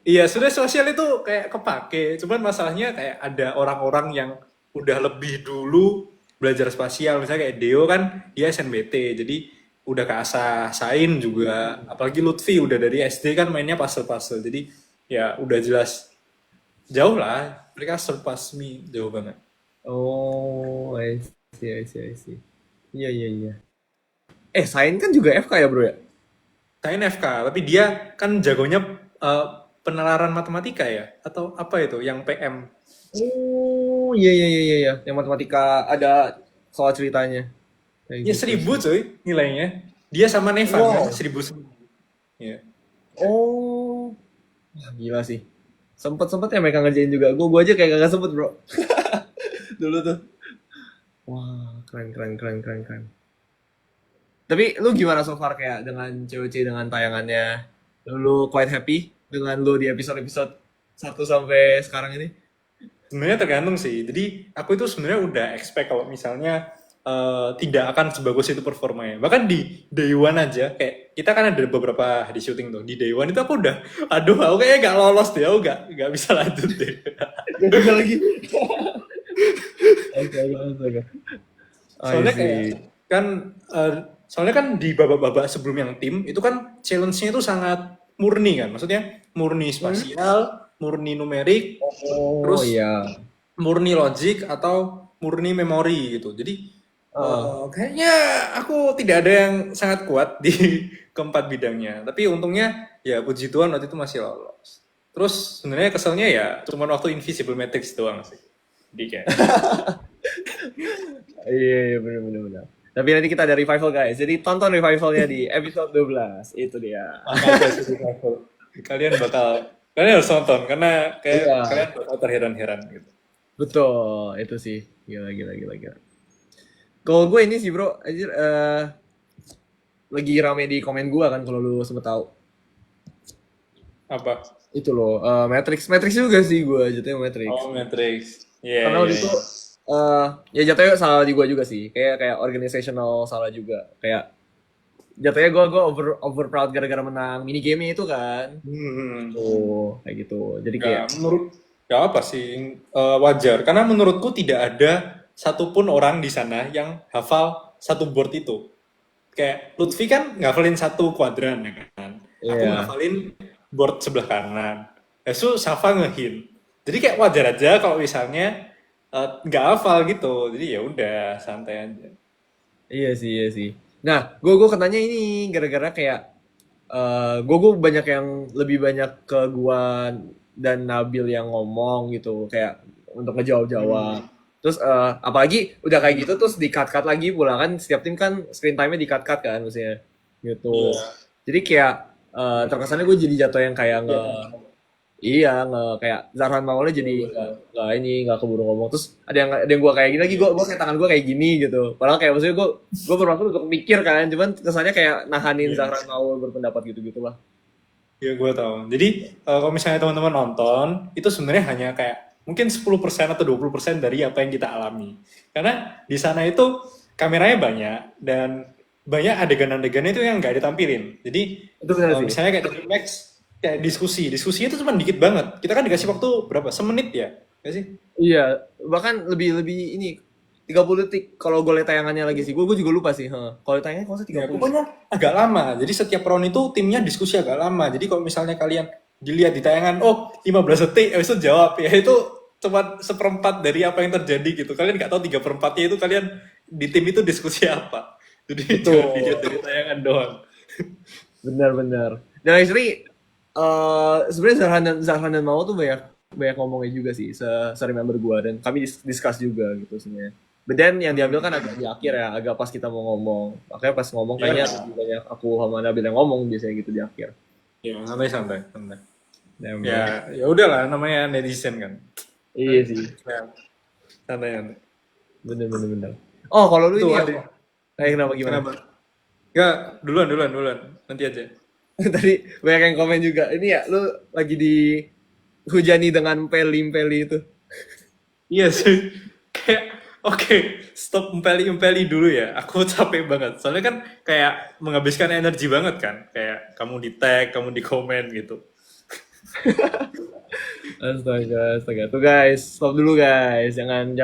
iya, sudah sosial itu kayak kepake. Cuman masalahnya kayak ada orang-orang yang udah lebih dulu belajar spasial. Misalnya kayak Deo kan, dia SNBT. Jadi udah keasah Sain juga. Apalagi Lutfi udah dari SD kan mainnya puzzle-puzzle. Jadi ya udah jelas jauh lah. Mereka surpass me jauh banget. Oh, I see, I see, I see. Iya, iya, iya. Sain kan juga FK ya bro ya? Sain FK, tapi dia kan jagonya eh, penalaran matematika ya? Atau apa itu yang PM? Oh, iya, iya, iya, iya, iya. Yang matematika ada soal ceritanya. Kayak Ya gitu 1000 sih. cuy nilainya. Dia sama Nevan kan Wow. 1000. Ya. Oh, wah, gila sih. Sempet-sempet ya mereka ngerjain juga. Gue aja kayak gak sempet bro. Dulu tuh. Wah, keren keren keren keren keren. Tapi lu gimana so far kayak dengan COC dengan tayangannya? Lu quite happy dengan lu di episode-episode 1 sampai sekarang ini? Sebenarnya tergantung sih. Jadi aku itu sebenarnya udah expect kalau misalnya tidak akan sebagus itu performanya. Bahkan di day one aja, kayak kita kan ada beberapa hari syuting tuh. Di day one itu aku udah, aduh aku kayaknya gak lolos deh, aku gak bisa lanjut deh. Gak bisa lagi. Astaga, astaga. I Soalnya kayak see. kan, soalnya kan di babak-babak sebelum yang tim itu kan challenge-nya itu sangat murni kan. Maksudnya murni Hmm? spasial, murni numerik, Oh terus iya. murni logik atau murni memori gitu. Jadi Ah, kayaknya aku tidak ada yang sangat kuat di keempat bidangnya. Tapi untungnya ya puji Tuhan waktu itu masih lolos. Terus sebenarnya keselnya ya cuma waktu Invisible Matrix doang sih. Jadi kayak iya, iya bener bener bener. Tapi nanti kita ada revival guys. Jadi tonton revivalnya di episode 12. Itu dia. makanya sih aku. Kalian harus nonton karena kayak Iya, kalian bakal terheran-heran gitu. betul. Itu sih. Gila gila gila gila. Kalau gue ini sih bro, anjir, lagi rame di komen gue kan kalau lu sempet tahu. Apa? Itu loh, Matrix. Matrix juga sih gue jatuhnya Matrix. Oh, Matrix. Iya, Karena iya, waktu itu iya. ya jatuhnya salah di gue juga sih. Kayak kayak organizational salah juga. Kayak jatuhnya gue over proud gara-gara menang mini game itu kan. Hmm. Tuh, kayak gitu. Jadi kayak Ya, menurut ya apa sih wajar karena menurutku tidak ada satupun orang di sana yang hafal satu board itu. Kayak Lutfi kan ngafalin satu kuadran ya kan. Aku iya. ngafalin board sebelah kanan. Itu Safa ngehin. Jadi kayak wajar aja kalau misalnya nggak hafal gitu. Jadi ya udah santai aja. Iya sih, iya sih. Nah, gue katanya ini gara-gara kayak gue banyak yang lebih banyak ke gua dan Nabil yang ngomong gitu, kayak untuk ngejawab-jawab. Hmm. Terus apalagi udah kayak gitu terus di-cut-cut lagi pula kan setiap tim kan screen time-nya di-cut-cut kan maksudnya gitu. Iya. Jadi kayak terkesannya gue jadi jatuh yang kayak Iya. iya, nggak kayak Zarhan Maulnya jadi nggak ini nggak keburu ngomong. Terus ada yang gua kayak gini lagi, gua kayak tangan gua kayak gini gitu. Padahal kayak maksudnya gua bermaksud untuk mikir kan, cuman kesannya kayak nahanin Iya. Zarhan Maul berpendapat gitu gitulah. Ya gue tahu. Jadi kalau misalnya teman-teman nonton, itu sebenarnya hanya kayak mungkin 10% atau 20% dari apa yang kita alami. Karena di sana itu kameranya banyak dan banyak adegan-adegannya itu yang nggak ditampilin. Jadi Itu benar sih. misalnya kayak dari Max kayak diskusinya itu cuma dikit banget. Kita kan dikasih waktu berapa? Semenit ya? Nggak sih? Iya, bahkan lebih ini 30 detik kalau gue liat tayangannya lagi sih. Gue juga lupa sih. Kalau tayangannya kalau Ya, 30. pokoknya agak lama. Jadi setiap round itu timnya diskusi agak lama. Jadi kalau misalnya kalian dilihat di tayangan, oh 15 detik, habis itu jawab. Ya itu cuma seperempat dari apa yang terjadi gitu. Kalian nggak tahu 3/4-nya itu kalian di tim itu diskusi apa. Jadi jangan dilihat Betul. dari tayangan doang. Benar-benar. Dan actually sebenarnya Zarhan dan Mao tuh banyak banyak ngomongnya juga sih se remember gua dan kami discuss juga gitu sebenarnya. But then yang diambil kan agak di akhir ya, agak pas kita mau ngomong. Makanya pas ngomong Ya, kayaknya lebih banyak aku sama Nabil yang ngomong biasanya gitu di akhir. ya santai-santai. Santai. Damn, bro. Ya udahlah namanya netizen kan. Iya sih. Ya, santai-santai. Bener bener. Oh, kalau lu Tuh ini ada. apa? Kenapa gimana? Kenapa? Enggak, duluan. Nanti aja. Tadi banyak yang komen juga. Ini ya, lu lagi dihujani dengan peli-peli itu. Iya sih. Kayak oke, stop empeli-empeli dulu ya. Aku capek banget. Soalnya kan kayak menghabiskan energi banget kan. Kayak kamu di tag, kamu di komen gitu. Astaga, astaga. Tuh guys, stop dulu guys. Jangan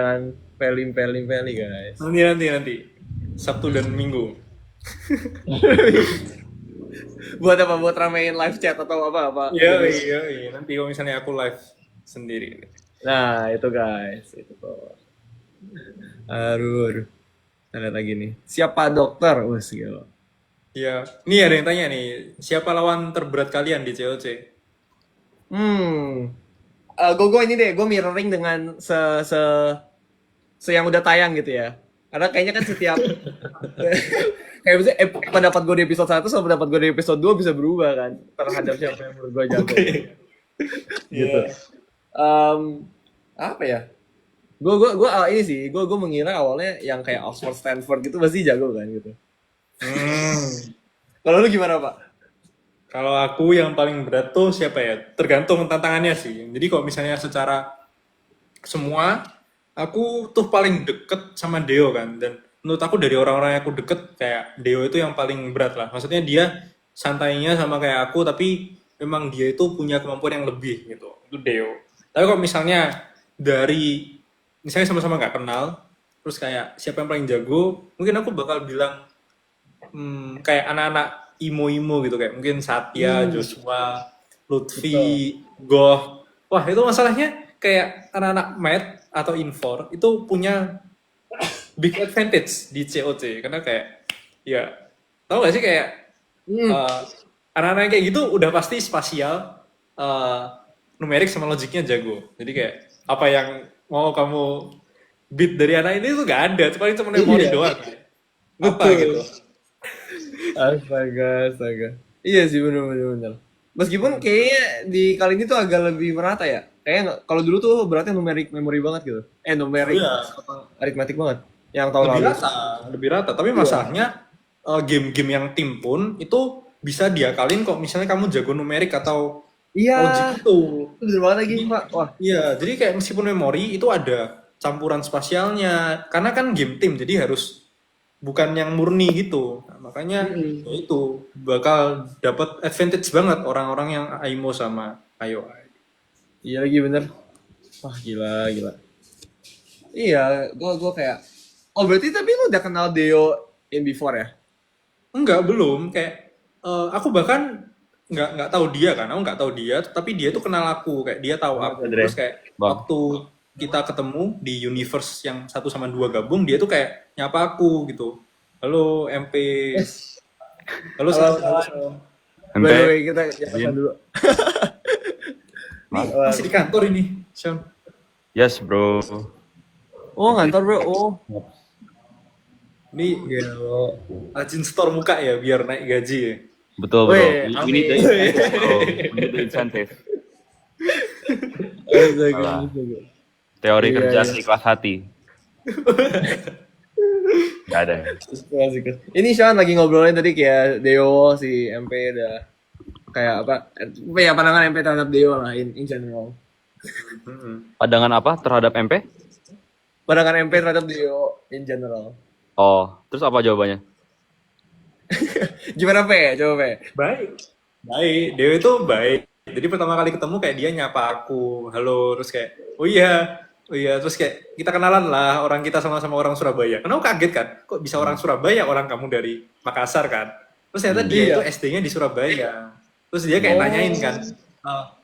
peli guys. Nanti. Sabtu dan Minggu. Buat apa? Buat ramein live chat atau apa-apa? Iya. Nanti kalau misalnya aku live sendiri. Nah, itu guys. Itu tuh. Aduh. Kita lihat lagi nih. Siapa dokter? Wah, gila. Iya. Nih ada yang tanya nih, siapa lawan terberat kalian di COC? Hmm. Gue ini deh, gue mirroring dengan se yang udah tayang gitu ya. Karena kayaknya kan setiap kayak misalnya pendapat gue di episode 1 sama pendapat gue di episode 2 bisa berubah kan terhadap siapa yang menurut gue jago Oke. gitu. Iya. Em, apa ya? Ini sih, gue mengira awalnya yang kayak Oxford Stanford gitu pasti jago kan gitu. Kalau lu gimana Pak? Kalau aku yang paling berat tuh siapa ya? Tergantung tantangannya sih. Jadi kalau misalnya secara semua, aku tuh paling deket sama Deo kan. Dan menurut aku dari orang-orang yang aku deket, kayak Deo itu yang paling berat lah. Maksudnya dia santainya sama kayak aku, tapi memang dia itu punya kemampuan yang lebih gitu. Itu Deo. Tapi kalau misalnya dari, misalnya sama-sama nggak kenal, terus kayak siapa yang paling jago, mungkin aku bakal bilang kayak anak-anak imo-imo gitu kayak mungkin Satya, Joshua, Betul. Lutfi, Goh. Wah, itu masalahnya kayak anak-anak Med atau Infor itu punya big advantage di COC karena kayak ya tahu gak sih kayak Hmm. eh, anak-anak yang kayak gitu udah pasti spasial, eh, numerik sama logiknya jago. Jadi kayak apa yang mau kamu beat dari anak ini tuh gak ada, paling cuma memori Iya, doang. Apa gitu. betul. Astaga. Iya sih bener. Meskipun kayaknya di kali ini tuh agak lebih merata ya. Kayaknya kalau dulu tuh beratnya numerik memori banget gitu. Oh Numerik iya, aritmetik banget. Yang tahun lebih lalu. rata, lebih rata. Tapi Iya. masalahnya game-game yang tim pun itu bisa diakalin kok misalnya kamu jago numerik atau Iya, logik itu. bener banget lagi Jadi, Pak. Wah, iya, jadi kayak meskipun memori itu ada campuran spasialnya, karena kan game tim, jadi harus bukan yang murni gitu. Nah, makanya ya itu bakal dapat advantage banget orang-orang yang AIMO sama IOI. iya lagi bener. Wah, gila. Iya, gua kayak oh berarti tapi lu udah kenal Deo in before ya? Enggak, belum. Kayak aku bahkan nggak tahu dia kan. Aku nggak tahu dia, tapi dia tuh kenal aku. Kayak dia tahu Banget, aku. Andre. Terus kayak Bang. waktu kita ketemu di universe yang 1 sama 2 gabung, dia tuh kayak nyapa aku gitu. Halo MP. Halo Halo, Halo. by the MP, way kita jelasan dulu. Nih, masih di kantor ini, Sean. yes bro. Oh ngantor bro, oh. Ini Gelo. rajin store muka ya biar naik gaji ya. Betul bro. Weh, We need the amin. incentive bro. We need the incentive. Salah. Astaga. Teori Iya, kerja iya. seikhlas hati. Gak ada. Asik. Ini Sean lagi ngobrolin tadi kayak Deo si MP udah kayak apa? Ya pandangan MP terhadap Deo lah in general. Pandangan apa terhadap MP? Pandangan MP terhadap Deo in general. Oh, terus apa jawabannya? Gimana P? Coba P. Baik. Baik, Dewa itu baik. Jadi pertama kali ketemu kayak dia nyapa aku, halo, terus kayak, oh iya, terus kayak kita kenalan lah, orang kita sama-sama orang Surabaya. Karena aku kaget kan, kok bisa orang Surabaya, orang kamu dari Makassar kan. Terus ternyata dia Iya. itu SD-nya di Surabaya. Terus dia kayak nanyain kan,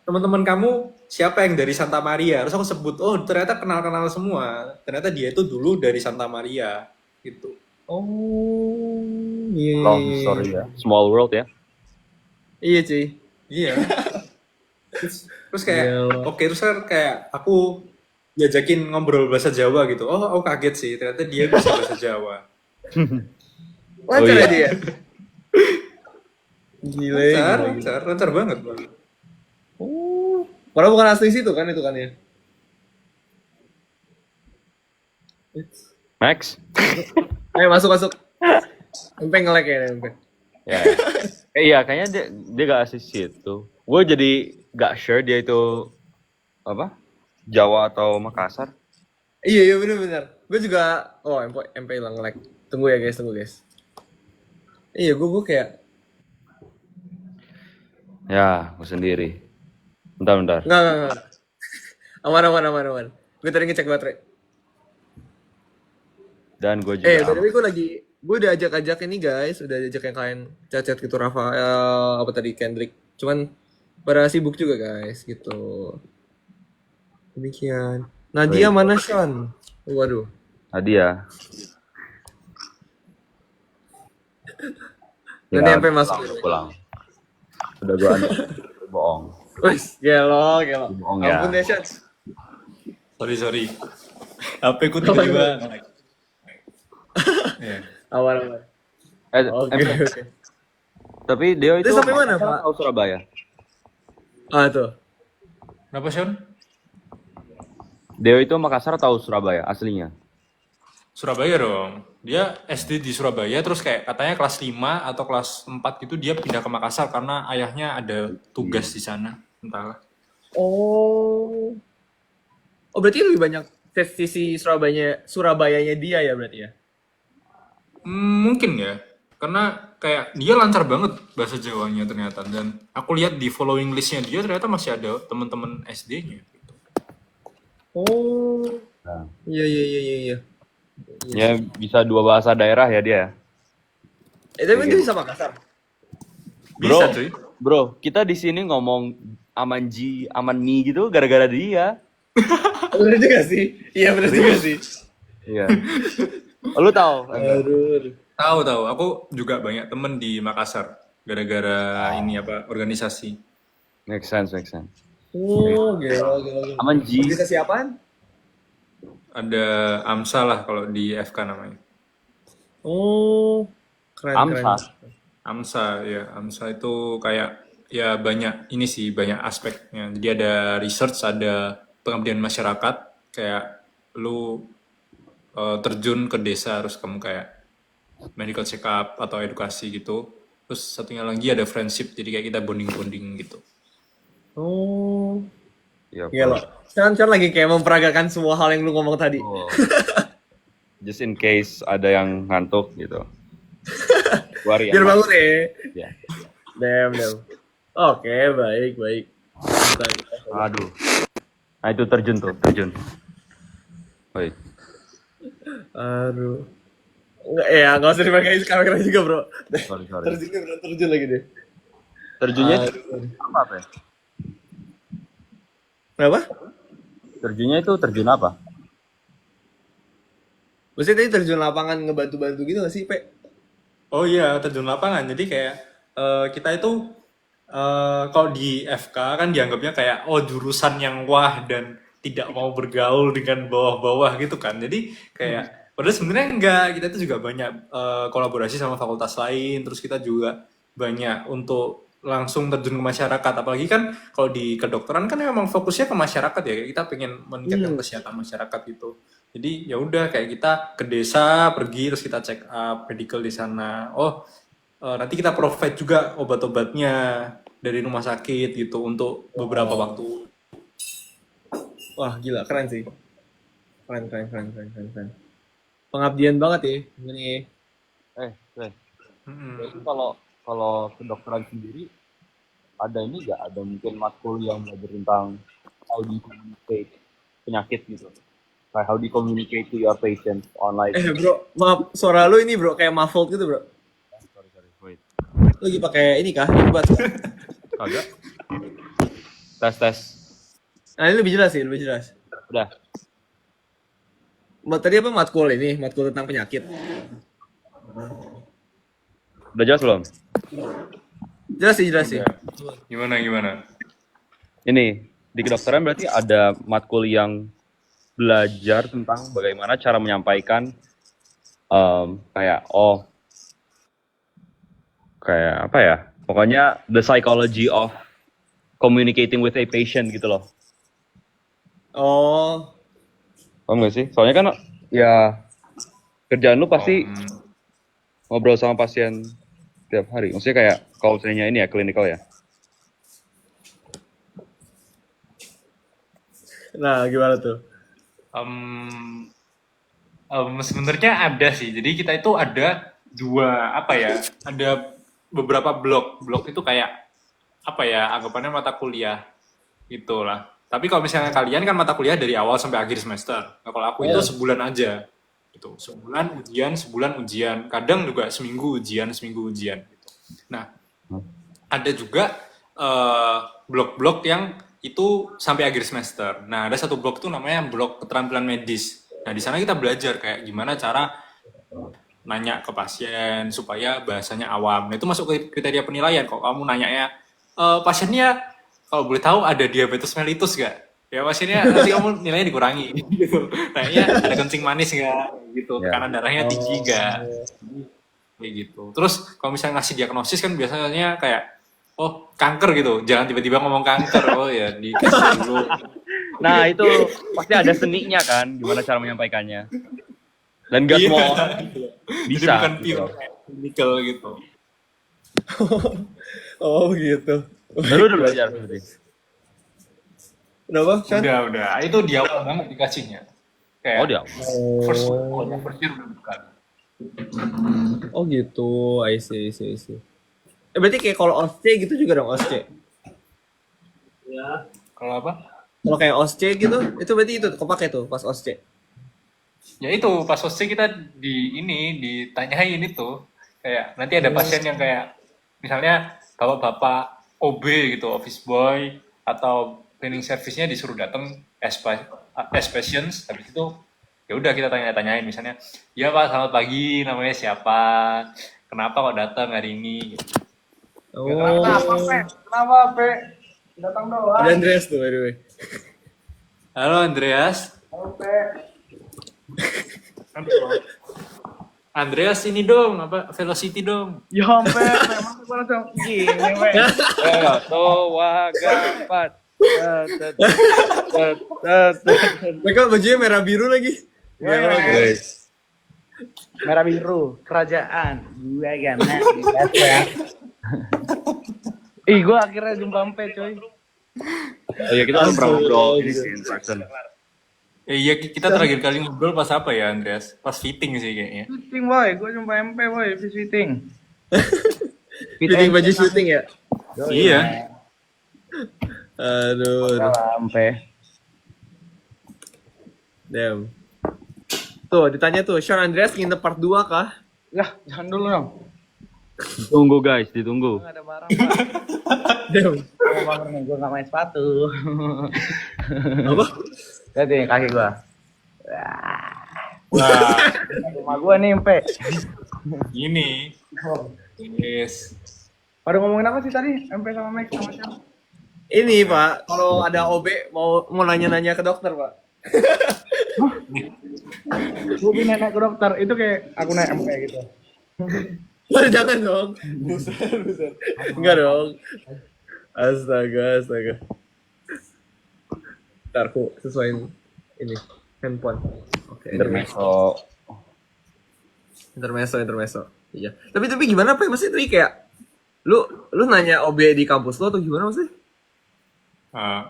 teman-teman kamu siapa yang dari Santa Maria? Terus aku sebut, oh ternyata kenal-kenal semua. Ternyata dia itu dulu dari Santa Maria, gitu. Oh, iya. Long story ya. Small world ya. Iya cuy. Iya. Terus kayak Gila. oke, terus kan kayak aku diajakin ngobrol bahasa Jawa gitu. Oh, aku kaget sih, ternyata dia bisa bahasa Jawa. Lancar iya. ya dia. Gila, Lancar banget, Bang. Oh, padahal bukan asli situ kan itu kan ya. Max? Ayo masuk. MP nge-lag ya MP. Ya. Iya, kayaknya dia gak asli situ. Gue jadi gak sure dia itu apa? Jawa atau Makassar. Iya bener. Gue juga, oh MP hilang nge-lag. Tunggu guys. Iya gue kayak, Ya, gue sendiri. Bentar. enggak. Aman. Gue tadi ngecek baterai. Dan gue juga By the way gue udah ajak ini guys, udah ajak yang kalian chat gitu Rafael, apa tadi Kendrick. Cuman pada sibuk juga guys, gitu. Demikian. Nadia mana Sean? Waduh. Nadia. Nanti MP masuk. Pulang. Udah gue bohong. Wes, gelo. Bohong ya. Ampun deh Sean. Sorry. HP ku tiba-tiba nge-lag. Iya. Aman. Oke. Tapi Deo itu Terus sampai mana, Pak? Atau Surabaya? Ah tuh. Kenapa, Sean? Deo itu Makassar atau Surabaya aslinya? Surabaya dong. Dia SD di Surabaya, terus kayak katanya kelas 5 atau kelas 4 gitu dia pindah ke Makassar karena ayahnya ada tugas di sana. Entahlah. Oh. Oh, berarti lebih banyak sisi Surabayanya dia ya berarti ya? Mungkin ya. Karena kayak dia lancar banget bahasa Jawanya ternyata. Dan aku lihat di following listnya dia ternyata masih ada teman-teman SD-nya. Gitu. Oh. Nah, Iya, iya, iya, iya, iya. ya bisa 2 bahasa daerah ya dia. Tapi dia bisa Makassar. Bisa Bro, cuy. bro, kita di sini ngomong Amanji, Amanmi gitu gara-gara dia. Bener juga sih. Iya, bener juga sih. Iya. Lu tahu? Aduh. Tahu. Aku juga banyak temen di Makassar. Gara-gara ini apa organisasi. Make sense, make sense. Oh, gila. Amanji. Organisasi apaan? Ada AMSA lah kalau di FK namanya. Oh, keren. Amsa. AMSA ya, AMSA itu kayak ya banyak ini sih banyak aspeknya. Jadi ada research, ada pengabdian masyarakat, kayak lu terjun ke desa terus kamu kayak medical check up atau edukasi gitu. Terus satunya lagi ada friendship, jadi kayak kita bonding gitu. Oh, Ya, gila. Sekarang lagi kayak memperagakan semua hal yang lu ngomong tadi. oh. Just in case ada yang ngantuk gitu. Wari Biar aman. bangun ya. Ya. Damn. Oke, baik. Aduh. Nah itu terjun. Baik. Aduh. Nggak usah dipakai kamera juga, bro. Sorry. Terjun lagi deh. Terjunnya Aduh. apa ya? Kenapa? Terjunnya itu terjun apa? Maksudnya tadi terjun lapangan ngebantu-bantu gitu nggak sih, Pe? Oh iya, terjun lapangan. Jadi kayak kita itu kalau di FK kan dianggapnya kayak jurusan yang wah dan tidak mau bergaul dengan bawah-bawah gitu kan. Jadi kayak padahal sebenarnya enggak, kita itu juga banyak kolaborasi sama fakultas lain, terus kita juga banyak untuk langsung terjun ke masyarakat. Apalagi kan kalau di kedokteran kan memang fokusnya ke masyarakat ya, kayak kita pengen meningkatkan kesehatan masyarakat gitu. Jadi ya udah kayak kita ke desa pergi terus kita check up medical di sana. Nanti kita provide juga obat-obatnya dari rumah sakit gitu untuk beberapa waktu. Wah, gila, keren sih. Keren. Pengabdian banget ya, ini. Jadi kalau kedokteran sendiri ada ini nggak? Ada mungkin matkul yang belajar tentang how do you communicate penyakit gitu? Like how do you communicate to your patient online? Bro, maaf, suara lu ini bro kayak muffled gitu, bro. Sorry, wait. Lu lagi pakai ini kah? Earbuds kah? Kagak. Tes. Nah, ini lebih jelas sih, Udah. Tadi apa matkul tentang penyakit. Udah jelas belum? Jelas sih. Gimana? Ini di kedokteran berarti ada matkul yang belajar tentang bagaimana cara menyampaikan kayak apa ya? Pokoknya the psychology of communicating with a patient gitu loh. Oh, Paham gak sih? Soalnya kan ya kerjaan lu pasti ngobrol sama pasien tiap hari. Maksudnya kayak kalau misalnya ini ya klinikal ya. nah gimana tuh? Sebenarnya ada sih. Jadi kita itu ada ada beberapa blok. Blok itu kayak anggapannya mata kuliah gitulah. Tapi kalau misalnya kalian kan mata kuliah dari awal sampai akhir semester. Nah, kalau aku itu sebulan aja. Gitu. Sebulan ujian. Kadang juga seminggu ujian. Gitu. Nah, ada juga blok-blok yang itu sampai akhir semester. Nah, ada satu blok itu namanya blok keterampilan medis. Nah, di sana kita belajar kayak gimana cara nanya ke pasien supaya bahasanya awam. Nah, itu masuk ke kriteria penilaian. Kalau kamu nanyanya, pasiennya kalau boleh tahu ada diabetes mellitus gak? Ya pasiennya nanti kamu nilainya dikurangi. Gitu. Nanya ada kencing manis gak? Gitu. Tekanan darahnya tinggi gak? Kayak gitu. Terus kalau misalnya ngasih diagnosis kan biasanya kayak kanker gitu. Jangan tiba-tiba ngomong kanker. Oh ya, dikasih dulu Nah, itu pasti ada seninya kan, gimana cara menyampaikannya. Dan gak semua orang Jadi bisa. bukan gitu. pure kayak clinical gitu. Oh gitu. Lalu udah belajar berarti. Kenapa, Chan? Udah. Itu di awal banget dikasihnya. Kayak Oh, dia. first year udah bukan. Oh gitu, I see. Berarti kayak kalau OSCE gitu juga dong, OSCE. Kalau apa? Kalau kayak OSCE gitu, itu berarti itu kepake tuh pas OSCE. Ya itu pas OSCE kita ditanyain itu kayak nanti ada pasien yang kayak misalnya bapak-bapak OB gitu, office boy atau cleaning service-nya disuruh datang as patients, habis itu ya udah kita tanyain misalnya, ya Pak selamat pagi, namanya siapa, kenapa kok datang hari ini? Gitu. Oh. Kenapa Pe? Datang doang. Ada Andreas tuh, by the way. Halo Andreas. Halo Pe. Andreas ini dong, apa Velocity dong. Ya sampai memang gue langsung gini, weh. Tuh, wagapat. Mereka bajunya merah biru lagi. Guys. Merah biru, kerajaan. Gue gana. Ih, gue akhirnya jumpa Mpe, coy. Oh iya, kita pernah ngobrol ini sih, in person. Iya, kita terakhir kali ngobrol pas apa ya Andreas? Pas fitting sih kayaknya. Syuting, boy. Gue jumpa Mpe, boy. Syuting. Fitting baju syuting ya? Iya. Aduh. Mpe. Damn. Tuh, ditanya tuh, Sean Andreas nginep part 2 kah? Lah, jangan dulu dong. Ditunggu, guys. Ditunggu. Nggak ada barang, Pak. Damn. Gue nggak main sepatu. Apa? Lihat nih kaki gue. Wah, Rumah gue nih, Mpe. ini. Yes. Pada ngomongin apa sih tadi? Mpe sama Max sama siapa? Ini Pak, kalau ada OB mau nanya-nanya ke dokter Pak. Gue pindah naik ke dokter. Itu kayak aku naik Mpe gitu. Jangan dong. Buset. Enggak dong. Astaga. Ntar aku sesuaiin ini handphone. Oke. Intermezzo. Iya. Tapi gimana Pak? Maksudnya itu kayak lu nanya OB di kampus lu atau gimana maksudnya?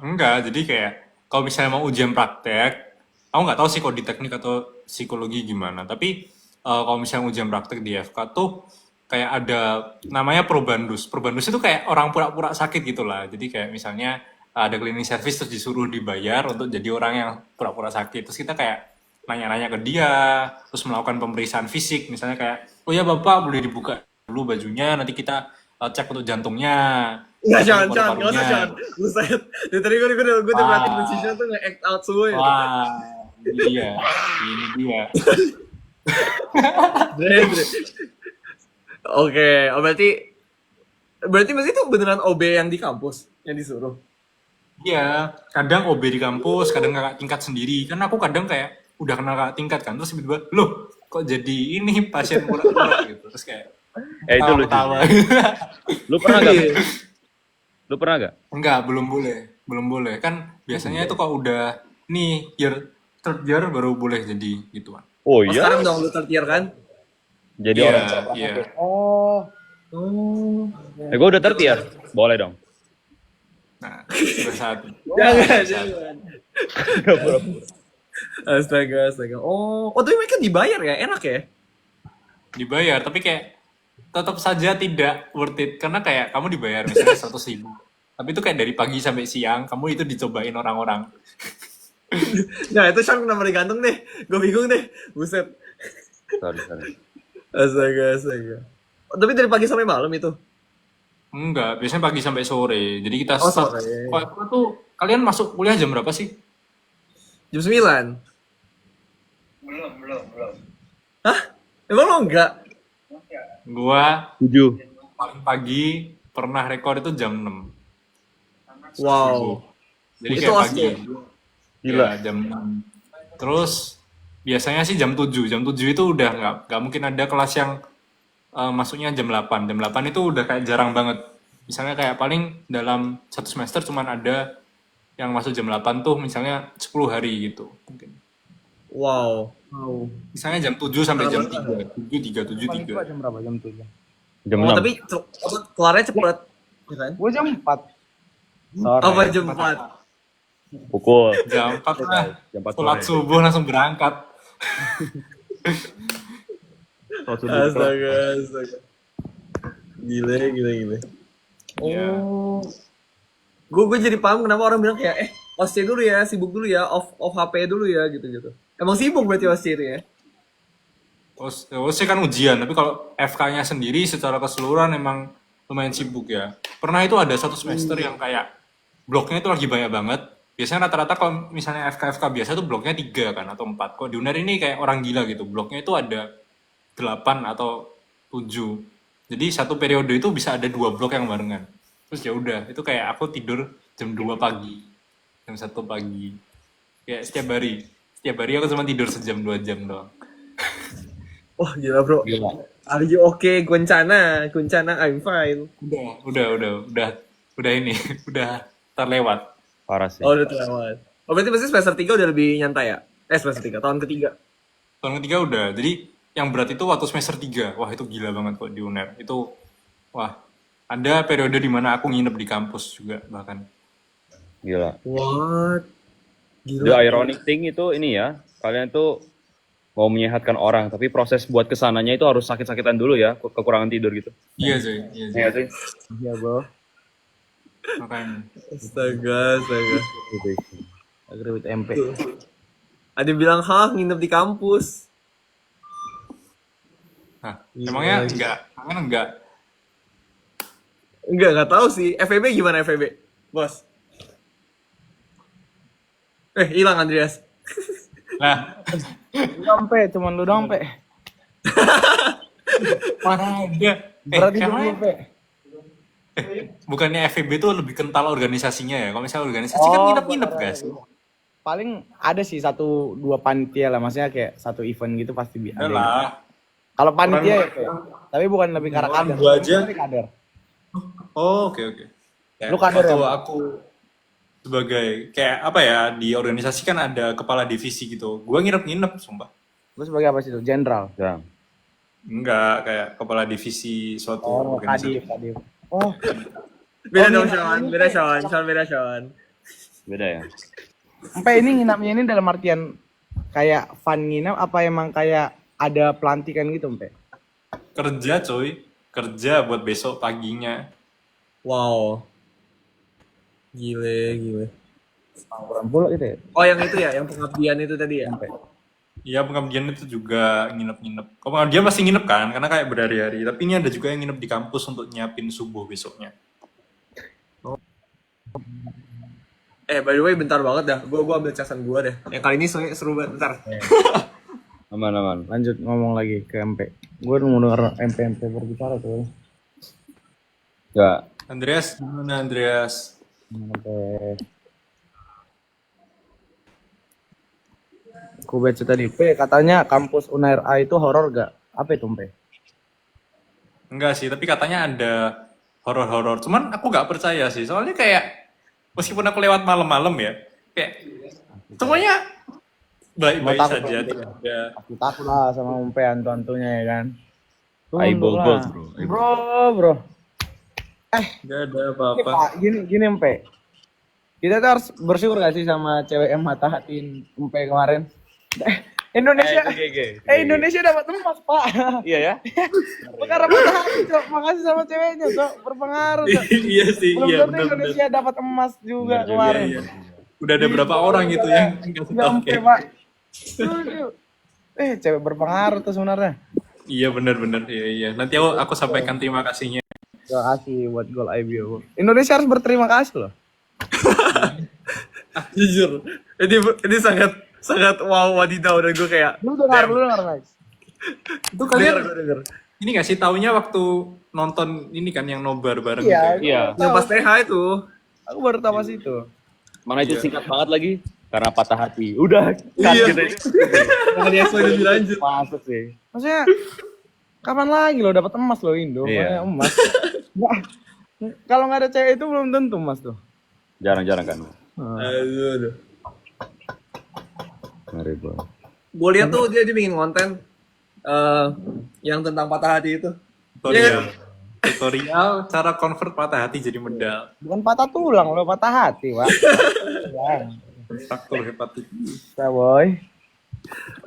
Enggak, jadi kayak kalau misalnya mau ujian praktek, aku nggak tahu sih kalau di teknik atau psikologi gimana. Tapi kalau misalnya ujian praktek di FK tuh kayak ada namanya probandus. Probandus itu kayak orang pura-pura sakit gitu lah. Jadi kayak misalnya ada cleaning service terus disuruh dibayar untuk jadi orang yang pura-pura sakit. Terus kita kayak nanya-nanya ke dia, terus melakukan pemeriksaan fisik. Misalnya kayak, oh ya Bapak boleh dibuka dulu bajunya, nanti kita cek untuk jantungnya. Enggak, jangan, paru-parunya. enggak usah, jangan. Buset. Dari tadi gue udah perhatiin posisinya tuh nge-act out semua ya. Wah, ini dia. Dre. Oke, berarti itu beneran OB yang di kampus yang disuruh. Iya, kadang OB di kampus, kadang kakak tingkat sendiri. Kan aku kadang kayak udah kenal kakak tingkat kan, terus tiba-tiba, loh kok jadi ini pasien pura-pura gitu. Terus kayak, Itu lucu. tawa. Lu pernah gak? Lu pernah gak? Enggak, belum boleh. Kan biasanya itu kalau udah nih third year baru boleh jadi gituan. Oh Oh, sekarang dong lu tertiar kan? Jadi orang cerdas. Iya. Oh. Gue udah tertiar. Boleh dong. Nah, sudah saat. Jangan. Astaga. Oh, tapi mereka dibayar ya? Enak ya? Dibayar, tapi kayak tetap saja tidak worth it. Karena kayak kamu dibayar misalnya 100.000. Tapi itu kayak dari pagi sampai siang, kamu itu dicobain orang-orang. Nah, itu Sean kenapa digantung deh? Gue bingung deh. Buset. Sorry. Astaga. Oh, tapi dari pagi sampai malam itu? Enggak, biasanya pagi sampai sore. Jadi kita Oh, start. sore. Kalau tuh kalian masuk kuliah jam berapa sih? Jam 9? Belum. Hah? Emang lo enggak? Gua 7. paling pagi pernah rekor itu jam 6. Wow. Jadi Itu kayak OSCE. pagi. Gila. Ya, jam 6. Terus biasanya sih jam 7. Jam 7 itu udah nggak mungkin ada kelas yang masuknya jam 8. Jam 8 itu udah kayak jarang banget. Misalnya kayak paling dalam satu semester cuman ada yang masuk jam 8 tuh misalnya 10 hari gitu mungkin. Wow. Misalnya jam 7 sampai jam 3, 7, 3, 7, Paling tua 3. jam berapa? Jam 7. Jam Oh, 6. tapi keluarnya cepet. Ya kan? Gue jam 4 sore. Apa jam 4? Pukul. Jam 4 lah, Jam 4 sholat sore. subuh langsung berangkat. Sholat subuh. Astaga. Gile. Iya. Oh. Gue jadi paham kenapa orang bilang kayak OSC dulu ya, sibuk dulu ya, off HP dulu ya gitu. Emang sibuk berarti OSC itu ya? OSC kan ujian, tapi kalau FK-nya sendiri secara keseluruhan emang lumayan sibuk ya. Pernah itu ada satu semester yang kayak bloknya itu lagi banyak banget. Biasanya rata-rata kalau misalnya FK biasa tuh bloknya 3 kan atau 4. Kok di UNER ini kayak orang gila gitu. Bloknya itu ada 8 atau 7. Jadi satu periode itu bisa ada 2 blok yang barengan. Terus ya udah, itu kayak aku tidur jam 2 pagi, jam 1 pagi. Kayak setiap hari aku cuma tidur sejam 2 jam doang. Wah gila bro. Gila. Are you okay? Kuncana, I'm fine. Udah ini, udah terlewat. Parah sih. Oh udah terlewat. Oh berarti semester 3 udah lebih nyantai ya? Semester 3, tahun ketiga. Tahun ketiga udah, jadi yang berat itu waktu semester 3. Wah itu gila banget kok di UNER. Itu, wah, ada periode dimana aku nginep di kampus juga bahkan. Gila. What? The Gila. ironic thing itu ini ya, kalian tuh mau menyehatkan orang, tapi proses buat kesananya itu harus sakit-sakitan dulu ya, kekurangan tidur gitu. Iya cuy, iya cuy. Iya sih. Iya bro. Makanya. Astaga. Agree with MP. Ada yang bilang, nginep di kampus. Nah, emangnya enggak. Enggak tahu sih. FEB gimana FEB? Bos. Hilang Andreas. Nah, Lu doang Pe, cuman lu doang Pe. parah dia. Berarti cuma emangnya- lu Pe. bukannya FEB tuh lebih kental organisasinya ya? Kalau misalnya organisasi kan nginep-nginep guys. Paling ada sih 1-2 panitia lah, maksudnya kayak satu event gitu pasti Udah ada. lah. Kalau panitia ya Pe. Tapi bukan lebih karena kader. gua aja. Tapi kader. Oh, oke. Lu kader waktu ya? aku sebagai kayak apa ya, di organisasi kan ada kepala divisi gitu. Gua nginep-nginep sumpah. Lu sebagai apa sih itu? Jenderal. Ya. Enggak, kayak kepala divisi suatu Oh, organisasi. Kadif. Oh, Beda dong Sean. Beda Sean. Beda ya. Empe ini nginapnya ini dalam artian kayak fun nginap apa emang kayak ada pelantikan gitu Empe? Kerja coy, kerja buat besok paginya. Wow. Gile. Kurang pula gitu ya? Oh yang itu ya, yang pengabdian itu tadi ya? Empe. Iya, pengabdian itu juga nginep-nginep. Kalau pengabdian pasti nginep kan, karena kayak berhari-hari. Tapi ini ada juga yang nginep di kampus untuk nyiapin subuh besoknya. By the way bentar banget dah. Gua ambil casan gua deh. Yang kali ini seru banget. Bentar. Aman. Lanjut ngomong lagi ke MP. Gue mau denger MP berbicara tuh. Enggak. Andreas, gimana Andreas? MP. Ku baca tadi P katanya kampus UNERA itu horor gak? Apa itu P? Enggak sih, tapi katanya ada horor-horor. Cuman aku nggak percaya sih, soalnya kayak meskipun aku lewat malam-malam ya, kayak semuanya baik-baik Mau takut saja. berarti Tidak ada. Aku takut lah sama MP hantu-hantunya ya kan. Eyeball Tunduk balls, lah. bro. Bro. Nggak ada Ini, apa-apa. Pak, gini MP. Kita tuh harus bersyukur gak sih sama cewek yang mata hatiin MP kemarin? Indonesia. Indonesia dapat emas, Pak. Iya ya. Perkara mata hati, Cok. Makasih sama ceweknya, Cok. Berpengaruh, Cok. Iya sih, Belum iya tentu benar-benar. Indonesia dapat emas juga Benar juga, kemarin. Iya. Udah ada berapa orang gitu yang nggak Nggak tahu MP, kayak. Pak. Setuju. Cewek berpengaruh tuh sebenarnya. Iya benar-benar, iya. Nanti aku sampaikan terima kasihnya. Terima kasih buat gol IBO. Indonesia harus berterima kasih loh. Jujur. Ini sangat wow wadidaw dan gue kayak Lu dengar Max. Itu kalian denger. ini nggak sih taunya waktu nonton ini kan yang nobar bareng Iya. gitu? Iya. Yang pas TH itu. Aku baru tahu pas itu. Mana itu singkat banget lagi? Karena patah hati. Udah. Iya. Gitu. Jangan di-explain lebih lanjut. Masuk sih. Maksudnya kapan lagi lo dapat emas lo Indo? Iya. Makanya emas. Nggak. Kalau nggak ada cewek itu belum tentu emas tuh. Jarang-jarang kan. Aduh. Ngeri banget. Gue lihat tuh dia bikin konten yang tentang patah hati itu. Tutorial. Tutorial cara convert patah hati jadi medal. Bukan patah tulang, lo patah hati, Pak. Faktor hepatitis. Bisa, boy.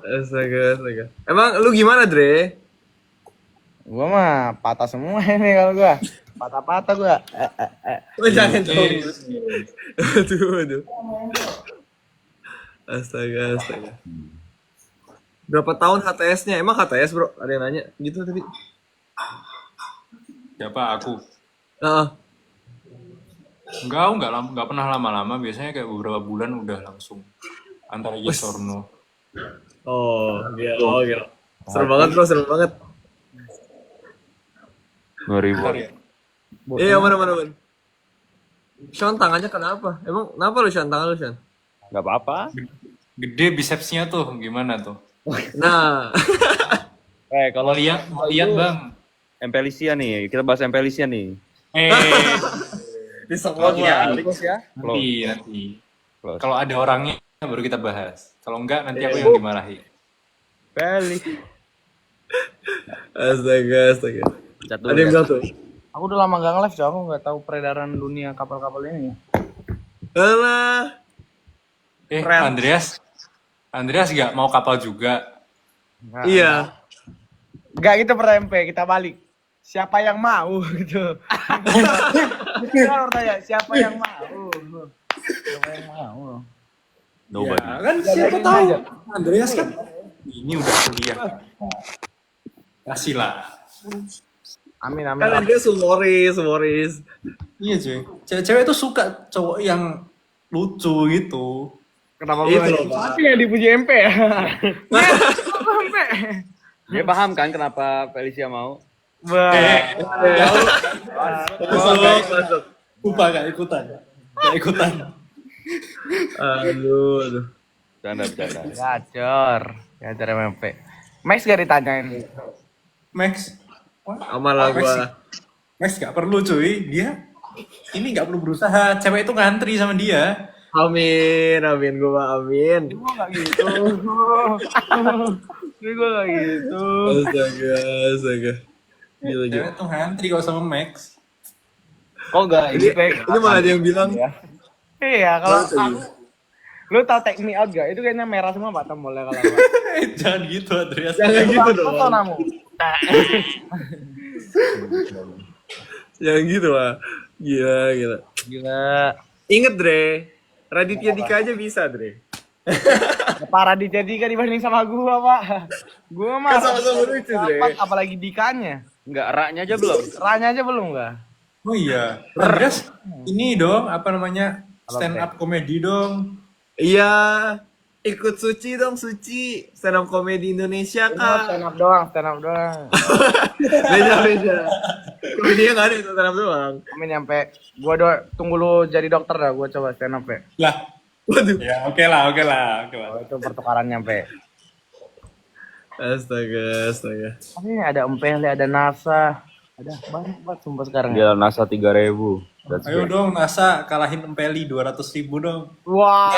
Astaga. Emang lu gimana, Dre? Gua mah patah semua ini kalau gua. Patah-patah gua. Oh, jangan dong. Aduh. Astaga. Berapa tahun HTS-nya? Emang HTS, bro? Ada yang nanya gitu tadi. Siapa aku? Heeh. Enggak pernah lama-lama. Biasanya kayak beberapa bulan udah langsung antara yes or no. Oh, gila. Seru banget, bro. Seru banget. Ngeri Bentar banget. ya. Iya, mana. Sean, tangannya kenapa? Emang kenapa lu, Sean? Tangan lu, Sean? Gak apa-apa. Gede bicepsnya tuh gimana tuh? Nah. Kalau Lihat bang. Empelisia nih, kita bahas Empelisia nih. Disemprot ya. Nanti. Close. Kalau ada orangnya baru kita bahas. Kalau enggak nanti aku yang dimarahi. Peli. Astaga. Cat dulu Ada yang ya. bilang tuh. Aku udah lama gak nge-live, so aku nggak tahu peredaran dunia kapal-kapal ini. Alah. Keren. Andreas nggak mau kapal juga. Iya. Gak gitu per MP, kita balik. Siapa yang mau gitu. Kita harus tanya siapa yang mau. Siapa yang mau. Nobody. Ya, kan siapa tahu. Andreas kan ini udah kuliah. Kasih lah. Amin. Kan dia humoris. Iya cuy. Cewek tuh suka cowok yang lucu gitu. Kenapa Itu gue loh, Pak. tapi yang dipuji MP ya? MP. Dia paham kan kenapa Felicia mau? Masuk. Lupa gak ikutan. Aduh. Bercanda. Gacor MP. Max gak ditanyain. Max. Aman lah gua. Max gak perlu cuy. Dia ini gak perlu berusaha. Cewek itu ngantri sama dia. Amin. Gua amin. Gue gak gitu. Astaga. Gila. Cewek tuh ngantri kalau sama Max. Kok gak Ini malah ada yang bilang. Iya, kalau aku, lu tau take me out gak? Itu kayaknya merah semua Pak tombolnya kalau gak. Jangan gitu Andreas. Jangan gitu dong. Foto namu. Jangan gitu lah. Gila. Ingat, Dre. Raditya Dika aja bisa, Dre. Parah dijadikan dibanding sama gua, Pak. Gua mah Kan sama-sama lucu, Dre. dapat, apalagi Dikanya. Enggak, raknya aja belum. Ranya aja belum gak? Oh iya. Andreas ini dong apa namanya stand up comedy dong. Iya. Ikut Suci dong, Suci. Stand up komedi Indonesia, Kak. Stand up doang. Beda. Komedinya nggak ada, itu stand up doang. Amin nyampe. Gua tunggu lu jadi dokter dah, gua coba stand up ya. Lah. Waduh. Ya oke lah. Oh, itu pertukaran nyampe. Astaga. Ini ada Empeli, ada NASA. Ada banyak banget sumpah sekarang. Dia NASA 3.000. That's Ayo great. dong NASA kalahin Empeli 200.000 dong. Wah,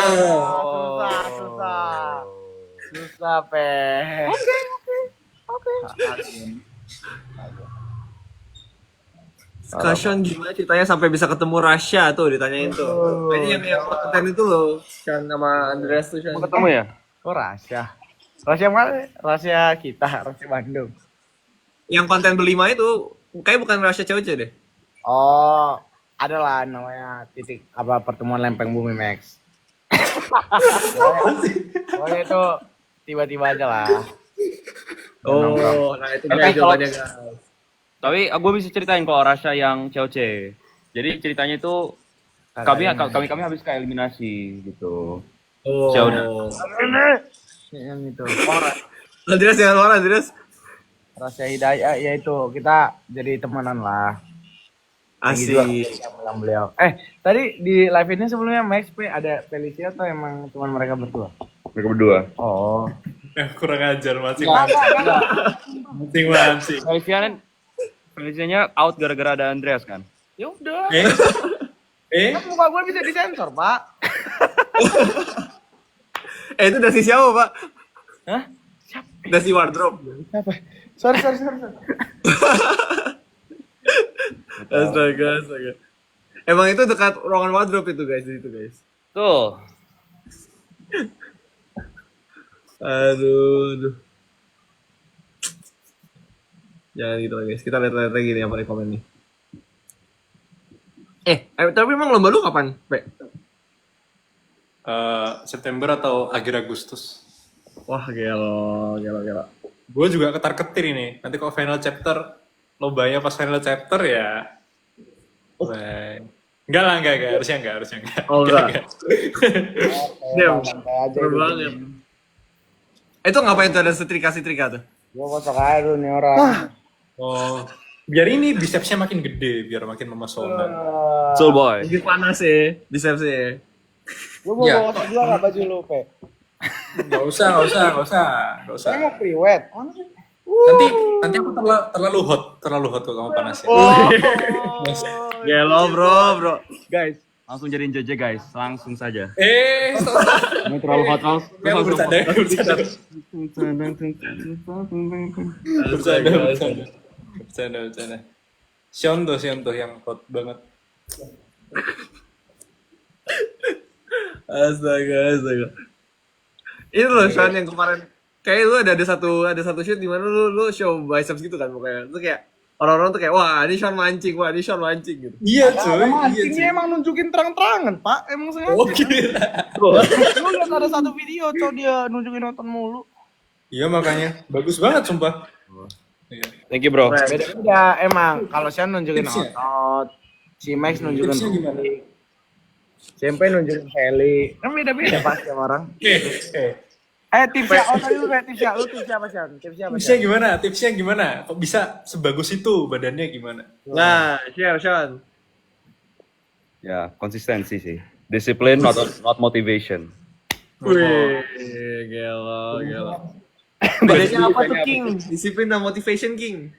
susah, Pe. Oke. Kashan gimana ceritanya sampai bisa ketemu Rasya tuh, ditanyain tuh. Kayaknya yang konten itu loh, Shan sama Andreas tuh, Shan. Mau ketemu ya? Oh, rahasia mana? Rahasia kita, rahasia Bandung. Yang konten berlima itu kayak bukan Rasya cewek deh. Oh, adalah namanya titik apa pertemuan lempeng bumi Max. Pokoknya itu tiba-tiba aja lah. Oh, nah itu Tapi dia kalau- jawabannya, guys. Tapi gue bisa ceritain kalau Rasya yang COC. Jadi ceritanya itu kami habis ke eliminasi gitu. Oh. Jauh. Yang itu. Andreas jangan marah, Andreas. Rahasia Hidayah ya itu kita jadi temenan lah. Asik. Yang beliau. Tadi di live ini sebelumnya Max P ada Felicia atau emang teman mereka berdua? Mereka berdua. Oh. Kurang ajar masing. Felicianya out gara-gara ada Andreas kan? Ya udah. Eh? Kan muka gue bisa disensor, Pak. Itu dasi siapa, Pak? Hah? Siapa? Dasi wardrobe. Siapa? Sorry. Astaga. Emang itu dekat ruangan wardrobe itu guys, di situ guys. Tuh. Aduh. Jangan gitu lah guys. Kita lihat lagi nih apa di komen nih. Tapi emang lomba lu kapan, Pe? September atau akhir Agustus. Wah, gila. Gue juga ketar-ketir ini. Nanti kalau final chapter, lombanya pas final chapter ya. Wah. Enggak. Harusnya enggak. Oh, enggak. Damn, Santai aja seru gitu. banget. Itu ngapain tuh ada setrika tuh? Gua kocok aja dulu nih orang. Oh, biar ini bicepsnya makin gede, biar makin memesona. Soul boy. Lagi panas ya, bicepsnya ya. Lu mau Ya. bawa kocok juga nggak baju lu, Pe? Gak usah. Saya mau pre-wed. Mana sih? Nanti aku terlalu hot kalau kamu panasin. Gelo bro. Guys, langsung jadiin JJ guys, langsung saja. Stop. Ini terlalu hot langsung. Ya, aku bercanda. Sion tuh yang hot banget. Astaga. Itu loh Sean yang kemarin kayak lu ada satu shoot di mana lu show biceps gitu kan pokoknya. Itu kayak orang-orang tuh kayak wah ini Sean mancing gitu. Iya cuy. Mancingnya emang nunjukin terang-terangan, Pak. Emang sengaja. Oh gila. Lu lihat ada satu video, cow dia nunjukin nonton mulu. Iya makanya bagus banget sumpah. Iya. Thank you bro. Beda-beda emang. Kalau saya nunjukin Tipsnya? otot, si Max nunjukin Tipsnya gimana? SMP nunjukin Heli. Kan beda-beda pasti sama orang. Tipsnya, tadi lu kayak tipsnya. Lu tipsnya apa, Sian? Tipsnya gimana? Kok bisa sebagus itu badannya gimana? Nah, share Sean. Ya, konsistensi sih. Disiplin, not motivation. Wih, gelo. Bedanya apa tuh King? Disiplin dan motivation King.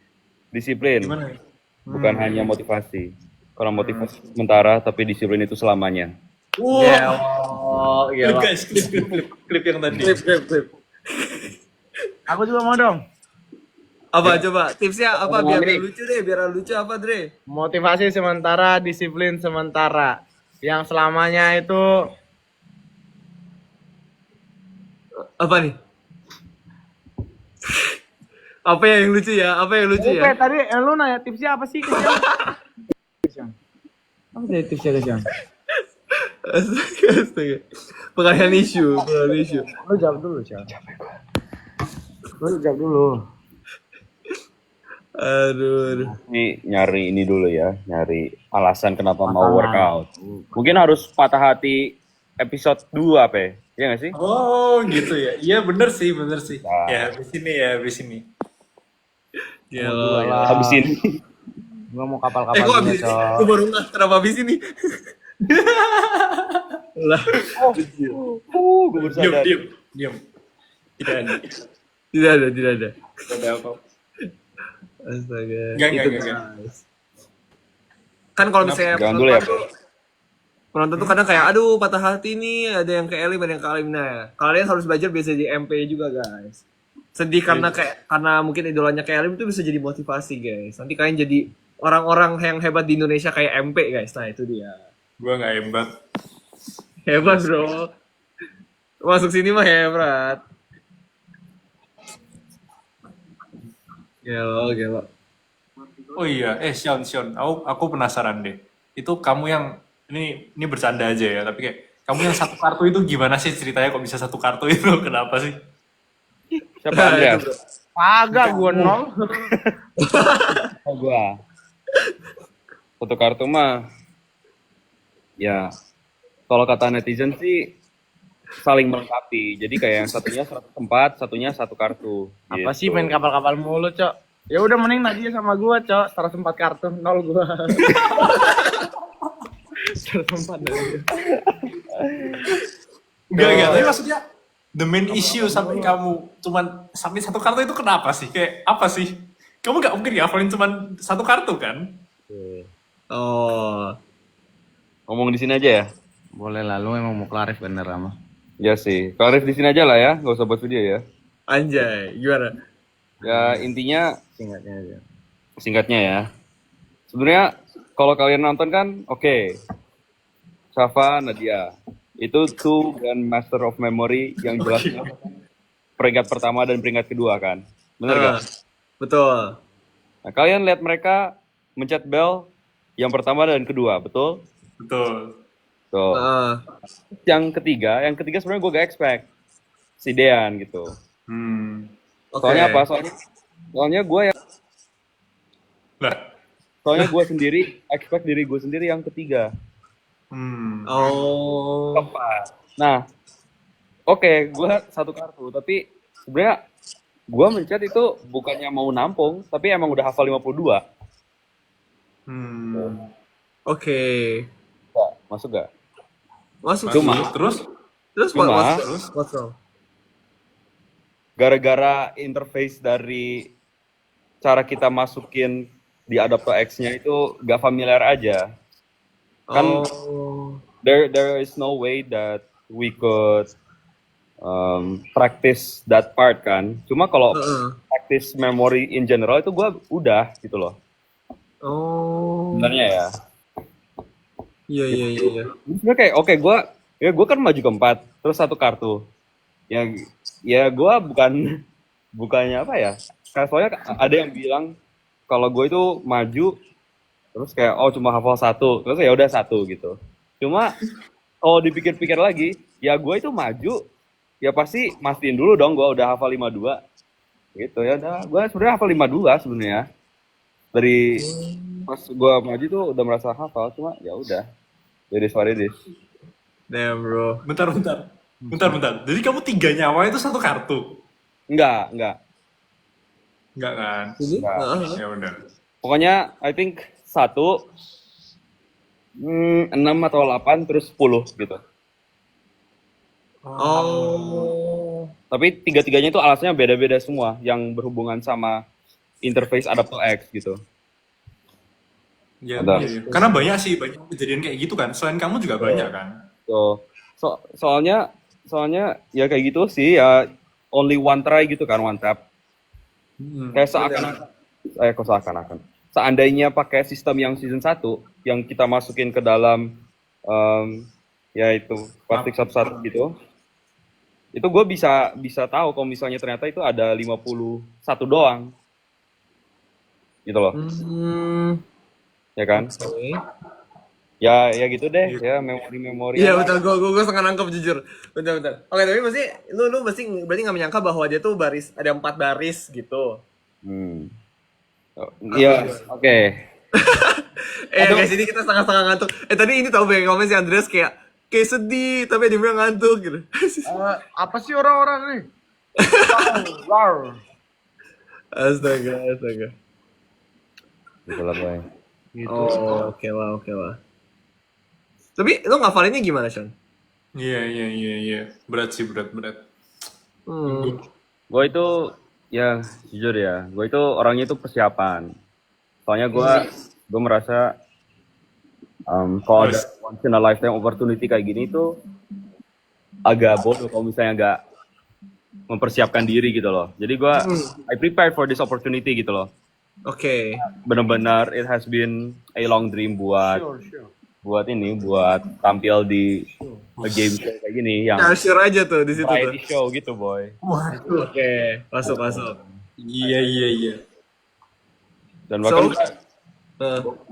Disiplin, Gimana? bukan hanya motivasi. Kalau motivasi sementara, tapi disiplin itu selamanya. Wah. Gelo. Guys, klip yang tadi. Klip. Aku juga mau dong. Apa coba tipsnya apa biar lucu apa Dre? Motivasi sementara, disiplin sementara. Yang selamanya itu Apa nih? Apa yang lucu ya? Tadi lu nanya tipsnya apa sih? Apa sih tipsnya ke Sian? Astaga. Pengalihan isu. Lu jawab dulu, Sian. Lu jawab dulu. Aduh. Ini nyari ini dulu ya, nyari alasan kenapa mau workout. Mungkin harus patah hati episode 2, Pe. Iya nggak sih? Oh gitu ya. Iya bener sih. Nah. Ya habis ini. Gelo. Habis ini. Gua mau kapal-kapal Kok abis ini? Gue baru nggak kenapa abis ini? Lah. Gue bersadar. Diam. Tidak ada. Tidak ada. Tidak ada apa. Astaga. Enggak. Kan kalau misalnya Jangan dulu ya, Pe. penonton tuh kadang kayak aduh patah hati nih, ada yang ke Elim, ada yang ke Alim. Nah, kalian harus belajar biasa jadi MP juga guys. Sedih karena mungkin idolanya ke Elim itu bisa jadi motivasi guys. Nanti kalian jadi orang-orang yang hebat di Indonesia kayak MP guys. Nah itu dia. Gua nggak hebat. Hebat bro. Masuk sini mah hebat. Gelo. Oh iya, Sion. Aku penasaran deh. Itu kamu yang ini bercanda aja ya, tapi kayak kamu yang satu kartu itu gimana sih ceritanya kok bisa satu kartu itu? Kenapa sih? Siapa Andreas? Kagak gua nol. Oh, gua. Satu kartu mah ya kalau kata netizen sih saling melengkapi. Jadi kayak yang satunya 100 tempat, satunya satu kartu. Apa Gitu. sih main kapal-kapal mulu, Cok? Ya udah mending Nadia sama gua, Cok. 104 kartu, 0 gua. 104 dari. Enggak, tapi maksudnya the main issue sampai kamu cuman sampai satu kartu itu kenapa sih? Kayak apa sih? Kamu nggak mungkin ngafalin cuman satu kartu kan? Oh. Ngomong di sini aja ya. Boleh lah, lu emang mau Clarif bener Rama. Ya sih. Clarif di sini aja lah ya, nggak usah buat video ya. Anjay, gimana? Ya intinya Singkatnya aja. singkatnya ya. Sebenarnya kalau kalian nonton kan, oke. Safa, Nadia. Itu two Grandmaster of Memory yang jelasnya peringkat pertama dan peringkat kedua kan. Bener gak? Betul. Nah, kalian lihat mereka mencet bel yang pertama dan kedua, betul? Betul. Tuh. Ah, Yang ketiga sebenarnya gue gak expect. Si Dean gitu. oke. Soalnya apa? Soalnya gue ya, Lah. soalnya gue sendiri expect diri gue sendiri yang ketiga. Oh. Keempat. Nah, oke, gue satu kartu, tapi sebenarnya gue mencet itu bukannya mau nampung, tapi emang udah hafal 52. Oke. Masuk gak? Masuk. Cuma- sih. Terus? Terus Cuma- what's wrong? Gara-gara interface dari cara kita masukin di Adapto X-nya itu gak familiar aja. Kan- Oh. There is no way that we could practice that part kan. Cuma kalau Heeh. practice memory in general itu gue udah gitu loh. Oh. Sebenarnya ya. Iya. Sebenarnya kayak oke, gue kan maju keempat, terus satu kartu. Ya gue bukannya apa ya? Kayak soalnya ada yang bilang kalau gue itu maju terus kayak cuma hafal satu, terus ya udah satu gitu. Cuma kalau dipikir-pikir lagi, ya gue itu maju, ya pasti mastiin dulu dong gue udah hafal 52. Gitu ya udah, gue sebenarnya hafal 52 sebenarnya. Dari pas gue maju tuh udah merasa hafal, cuma ya udah. Jadi what it is. Damn, bro. Bentar. Jadi kamu 3 nyawa itu satu kartu? Enggak. Enggak kan? Ini? Nah. Heeh. Ya udah. Pokoknya I think 1, 6 atau 8 terus 10 gitu. Oh. Tapi tiga-tiganya itu alasannya beda-beda semua yang berhubungan sama interface Adapto X gitu. Ya, Ada. iya. Karena banyak kejadian kayak gitu kan. Selain kamu juga banyak kan. Soalnya ya kayak gitu sih ya, only one try gitu kan, one tap. Kayak seakan-akan. Seandainya pakai sistem yang season 1 yang kita masukin ke dalam ya itu plastik satu-satu gitu. Itu gue bisa tahu kalau misalnya ternyata itu ada 51 doang. Gitu loh. Ya kan? Oke. Ya gitu deh, ya memori-memori. Iya betul, gue setengah nangkep jujur. Bentar. Oke, tapi lu berarti nggak menyangka bahwa dia tuh ada 4 baris gitu. Iya, oke. Guys, ini kita setengah ngantuk. Tadi ini tau banyak komen si Andreas kayak sedih, tapi dia bilang ngantuk gitu. Apa sih orang-orang nih? Rar. Astaga. Gitu lah, boy. Gitu. Oh, oke lah. Tapi lu ngafalinnya gimana, Sean? Iya. Berat. Gue itu ya jujur ya, gue itu orangnya itu persiapan. Soalnya gue merasa kalau ada once in a lifetime opportunity kayak gini itu agak bodoh kalau misalnya nggak mempersiapkan diri gitu loh. Jadi gue I prepared for this opportunity gitu loh. Oke. Benar-benar it has been a long dream buat tampil di game show kayak gini yang Sure aja tuh di situ tuh. variety show gitu, boy. Oke, masuk. Iya. Dan So,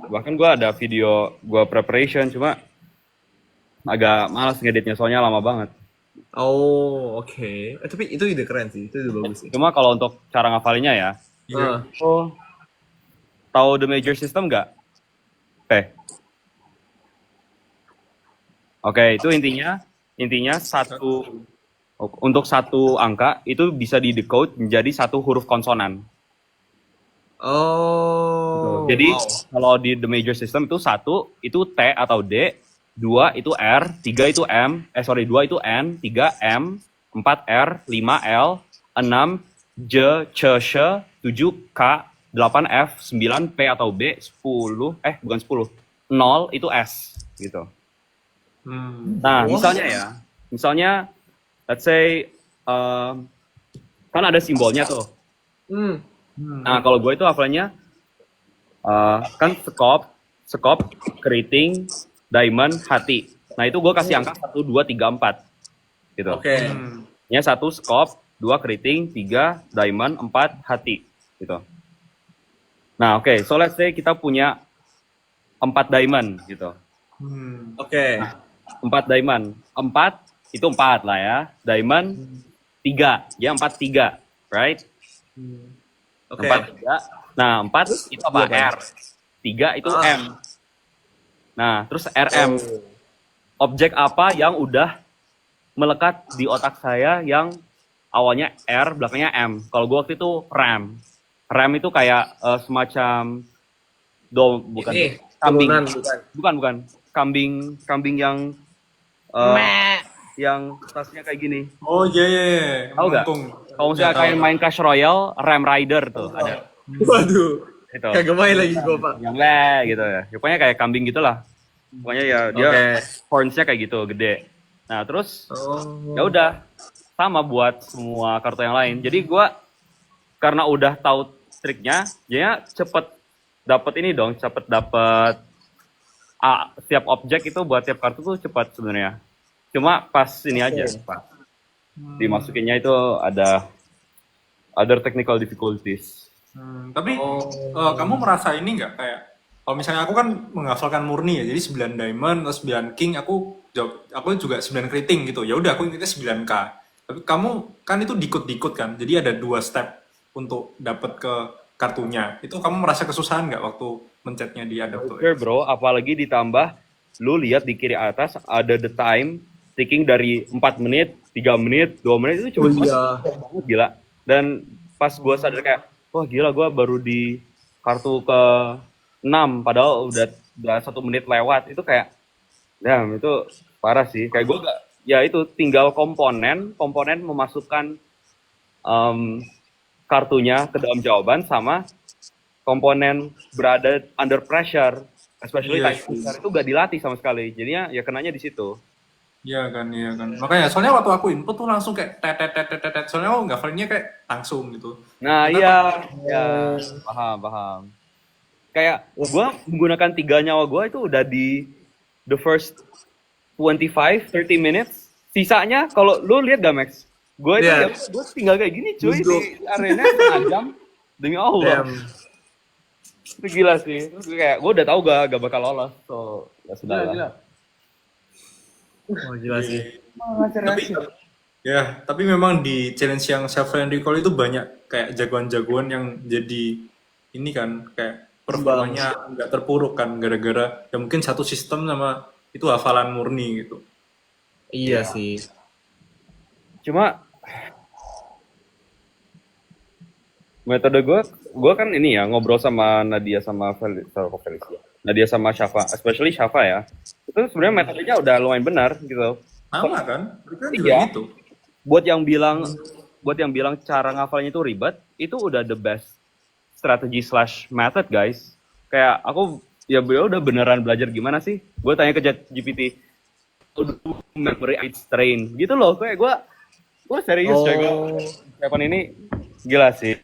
bahkan gue ada video gue preparation, cuma agak malas ngeditnya soalnya lama banget. oh, oke. Tapi itu ide keren sih, itu ide bagus sih. Cuma kalau untuk cara ngafalinnya ya, Ah, tahu the major system nggak? Oke, itu intinya untuk satu angka itu bisa di decode menjadi satu huruf konsonan. Oh. Jadi wow. kalau di the major system itu 1 itu T atau D, 2 itu R, 3 itu M, 2 itu N, 3 M, 4 R, 5 L, 6 J, C, Sh, 7 K, 8 F, 9 P atau B, 10 bukan 10, 0 itu S gitu. Nah, misalnya, let's say, kan ada simbolnya tuh. Nah, kalau gue itu hafalannya, kan skop, keriting, diamond, hati. Nah, itu gue kasih angka 1, 2, 3, 4. Gitu. Oke. Ya, 1 skop, 2 keriting, 3 diamond, 4 hati. Gitu. Nah, oke. So, let's say kita punya 4 diamond, gitu. Oke. 4 diamond. 4 itu 4 lah ya. Diamond 3. Ya 4 3, right? Oke. 4 3. Nah, 4 itu apa? R. 3 itu M. Nah, terus RM. Objek apa yang udah melekat di otak saya yang awalnya R, belakangnya M. Kalau gue waktu itu RAM. RAM itu kayak semacam bukan Ini, kambing. turunan, Bukan. Kambing yang yang tasnya kayak gini. Oh iya. Tahu nggak? Kalau misalnya kayak main Clash Royale, Ram Rider tuh ada. Waduh. Itu. Kagak main lagi gue, Pak. Yang gitu ya. Pokoknya kayak kambing gitulah. Pokoknya ya dia horns-nya kayak gitu, gede. Nah, terus ya udah sama buat semua kartu yang lain. Jadi gua karena udah tahu triknya, jadinya cepet dapet setiap objek itu buat tiap kartu tuh cepat sebenarnya. Cuma pas ini aja, pas dimasukinnya itu ada other technical difficulties. Tapi kamu merasa ini nggak kayak kalau misalnya aku kan menghafalkan murni ya, jadi 9 diamond atau 9 king, aku juga 9 keriting gitu. Ya udah aku ingetnya 9K. Tapi kamu kan itu dikut-dikut kan. Jadi ada 2 step untuk dapat ke kartunya. Itu kamu merasa kesusahan nggak waktu mencetnya di Adapto? Sure, bro, apalagi ditambah lu lihat di kiri atas ada the time ticking dari 4 menit, 3 menit, 2 menit itu cuma banget gila. Dan pas gua sadar kayak, wah gila gua baru di kartu ke 6 padahal udah 1 menit lewat. Itu kayak itu parah sih. Kayak gua gak, ya itu tinggal komponen memasukkan kartunya ke dalam jawaban sama komponen berada under pressure, especially pressure itu gak dilatih sama sekali. Jadinya ya kenanya di situ. Iya kan. Makanya soalnya waktu aku input tuh langsung kayak tet. Soalnya aku ngafalnya kayak langsung gitu. Nah, iya, paham. Kayak gue menggunakan 3 nyawa gue itu udah di the first 25-30 minutes. Sisanya kalau lu lihat gak Max? Gue itu gue tinggal kayak gini cuy di arena setengah jam demi Allah. Itu gila sih. Terus kayak gue udah tahu gak bakal lolos. So ya sudah lah. Gila sih. Tapi memang di challenge yang self-friend recall itu banyak kayak jagoan-jagoan yang jadi ini kan kayak performanya nggak terpuruk kan gara-gara ya mungkin satu sistem sama itu hafalan murni gitu. Iya sih. Cuma metode gue kan ini ya ngobrol sama Nadia sama Felicia. Nadia sama Syafa, especially Syafa ya. Itu sebenarnya metodenya udah lumayan benar gitu. Sama kan? Mereka juga gitu. Buat yang bilang cara ngafalnya itu ribet, itu udah the best strategi / method guys. Kayak aku ya udah beneran belajar gimana sih? Gue tanya ke GPT, memory aid strain gitu loh. Kayak gue serius ya gue. Stefan ini gila sih.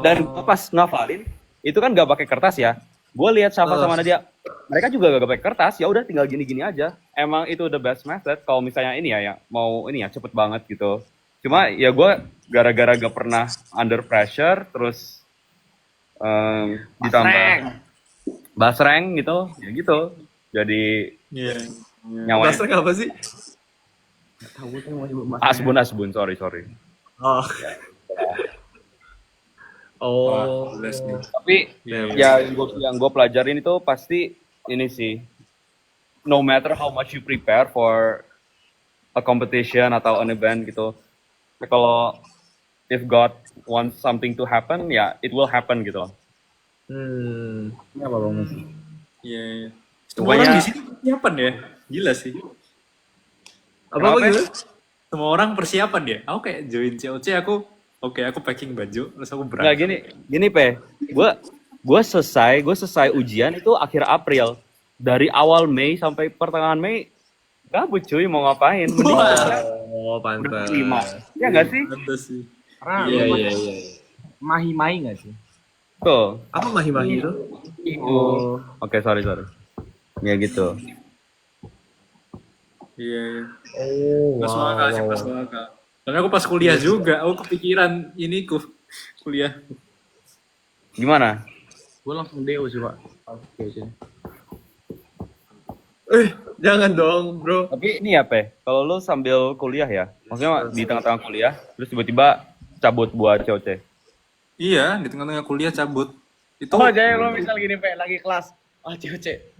Dan pas ngafalin itu kan gak pakai kertas ya. Gue lihat Syafa sama Nadia, mereka juga gak pakai kertas. Ya udah tinggal gini-gini aja. Emang itu the best method. Kalau misalnya ini ya mau ini ya cepet banget gitu. Cuma ya gue gara-gara gak pernah under pressure, terus ditambah basreng gitu, ya gitu. Jadi nyawa. Basreng apa sih? Asbun, sorry. Tapi ya yang gue pelajarin itu pasti ini sih. No matter how much you prepare for a competition atau an event gitu, kalau if God wants something to happen, ya it will happen gitu loh. Ini apa Bang Mas? Iya. Semua orang di sini persiapan ya, gila sih. Apa gitu? Semua orang persiapan ya. Aku kayak join COC, aku packing baju, terus aku berangkat. Nggak gini Pe, gue selesai ujian itu akhir April. dari awal Mei sampai pertengahan Mei gabut cuy, mau ngapain? Mending Oh, pantas. berkelima. Ya nggak sih? Ada sih. Karena Iya, lu iya, iya. mahi-mahi nggak sih? Tuh. Apa mahi-mahi itu? Oh. Oke, sorry. Ya gitu. Iya, iya. Oh, Masuk akal sih, masuk akal. Tapi aku pas kuliah juga, aku kepikiran ini kuliah. Gimana? Gue langsung DO sih pak. Oke sih. Jangan dong, bro. Tapi ini ya, Pe, kalau lu sambil kuliah ya, maksudnya di tengah-tengah kuliah, terus tiba-tiba cabut buat COC. Iya, di tengah-tengah kuliah cabut. Itu Oh jadi lo misal gini pak lagi kelas. Ah cewek.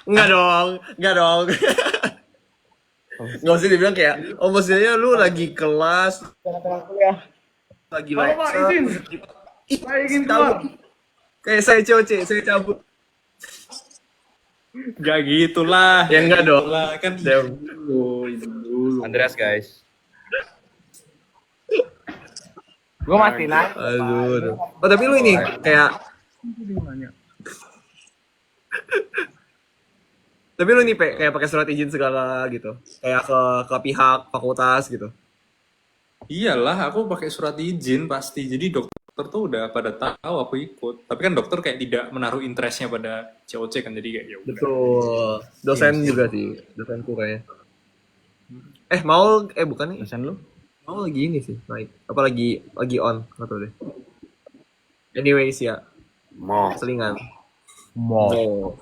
Enggak dong. Nggak usah dibilang kayak, oh maksudnya lu lagi kelas, Tengah-tengah kuliah. lagi Halo, Pak, lecture. izin. Ih, Saya ingin cabut. Kayak saya COC, saya cabut. nggak gitulah. Ya enggak dong. Lah kan Damn. dulu. Andreas, guys. Gue masih naik. Aduh. Oh tapi lu ini kayak, tapi lu nih kayak pakai surat izin segala gitu, kayak ke pihak fakultas gitu. Iyalah, aku pakai surat izin pasti. Jadi dokter tuh udah pada tahu aku ikut. Tapi kan dokter kayak tidak menaruh interestnya pada COC kan, jadi kayak ya udah. Betul. Dosen juga sih, dosenku kayaknya. Mau bukan nih. Dosen lu? Mau lagi ini sih, naik. Apa lagi on, nggak tahu deh. Anyways ya, Mau. selingan. Mau.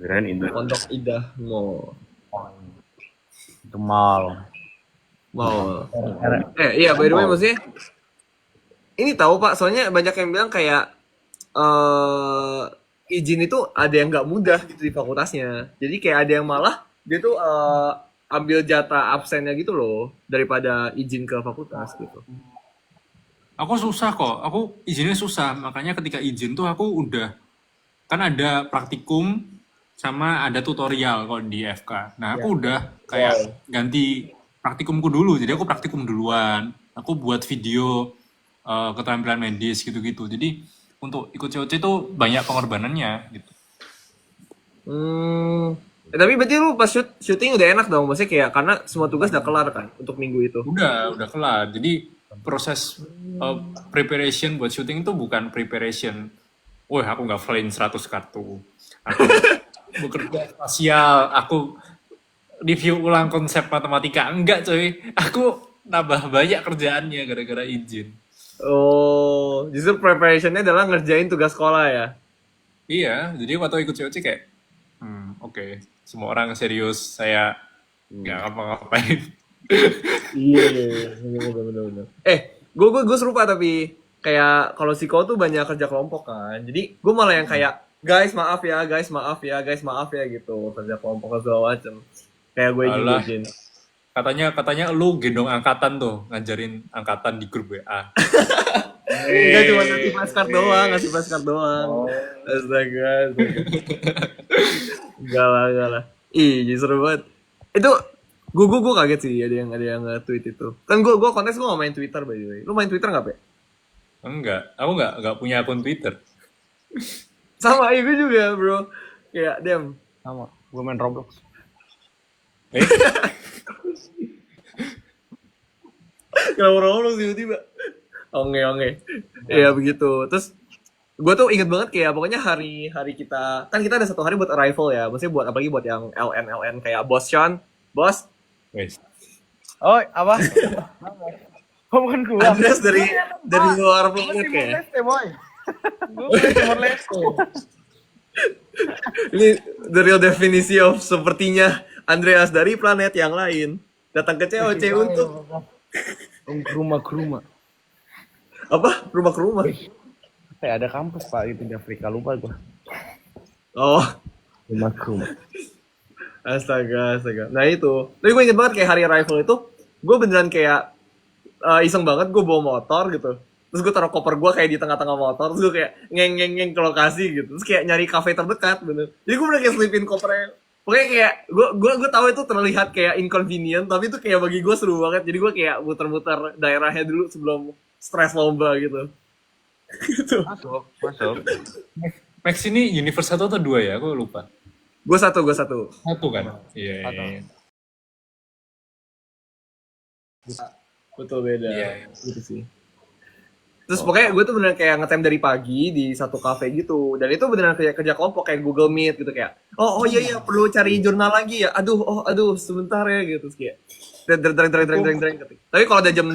Keren itu. Pondok Indah mau. Kemal. Iya by the way maksudnya ini tahu Pak, soalnya banyak yang bilang kayak izin itu ada yang nggak mudah gitu di fakultasnya. Jadi kayak ada yang malah dia tuh ambil jatah absennya gitu loh daripada izin ke fakultas gitu. Aku susah kok. Aku izinnya susah. Makanya ketika izin tuh aku udah kan ada praktikum sama ada tutorial kalau di FK. Nah, aku udah kayak ganti praktikumku dulu. Jadi aku praktikum duluan. Aku buat video keterampilan medis gitu-gitu. Jadi untuk ikut COC itu banyak pengorbanannya gitu. Tapi berarti lu pas syuting udah enak dong, maksudnya kayak karena semua tugas udah kelar kan untuk minggu itu. Udah kelar. Jadi proses preparation buat syuting itu bukan preparation. Wah, aku nggak flame 100 kartu. Aku bekerja spasial, aku review ulang konsep matematika. Enggak, coy. Aku nambah banyak kerjaannya gara-gara izin. Oh, justru preparationnya adalah ngerjain tugas sekolah ya? Iya, jadi waktu ikut COC kayak, oke, semua orang serius, saya nggak ngapa-ngapain. Iya, bener. Gue serupa tapi kayak kalau psiko tuh banyak kerja kelompok kan. Jadi gue malah yang kayak guys maaf ya gitu, kerja kelompok segala macem. Kayak gue Alah. izin. Katanya lu gendong angkatan tuh, ngajarin angkatan di grup WA. Enggak cuma ngasih flashcard doang. Astaga. Enggak lah. Ih, seru banget. Itu gue kaget sih ada yang nge-tweet itu. Kan gue kontes gue gak main Twitter by the way. Lu main Twitter gak, Pe? Enggak, aku nggak punya akun Twitter. Sama, gue juga, bro. Kayak, damn. Sama. Gue main Roblox. Kenapa Roblox tiba-tiba? Onge. Iya, begitu. Terus, gue tuh inget banget kayak pokoknya hari kita, kan kita ada satu hari buat arrival ya. Maksudnya apalagi buat yang LN kayak Bos Sean. Bos, Wes. Oh apa? Oh bukan gua. Andreas dari luar planet Timor ya. Leste boy. Gue Timor Leste. Ini the real definisi of sepertinya Andreas dari planet yang lain datang ke COC untuk Ke rumah. apa? Rumah ke rumah. Kayak ada kampus pak gitu di Afrika lupa gua. Oh, Rumah ke rumah. astaga. Nah itu. Tapi gue inget banget kayak hari arrival itu, gue beneran kayak iseng banget gue bawa motor gitu. Terus gue taruh koper gue kayak di tengah-tengah motor, terus gue kayak ngeng ke lokasi gitu. Terus kayak nyari kafe terdekat bener. Jadi gue bener kayak selipin kopernya. Pokoknya kayak gue tahu itu terlihat kayak inconvenient, tapi itu kayak bagi gue seru banget. Jadi gue kayak muter-muter daerahnya dulu sebelum stres lomba gitu. gitu. Masuk. Max ini universe 1 atau 2 ya? Aku lupa. Gue satu. 1 kan? Iya. Betul beda. Iya. Gitu sih. Terus pokoknya gue tuh beneran kayak ngetem dari pagi di satu kafe gitu. Dan itu beneran kayak kerja kelompok kayak Google Meet gitu kayak. Oh iya perlu cari jurnal lagi ya. Aduh sebentar ya gitu. Terus kayak dreng. Tapi kalau udah jam 2,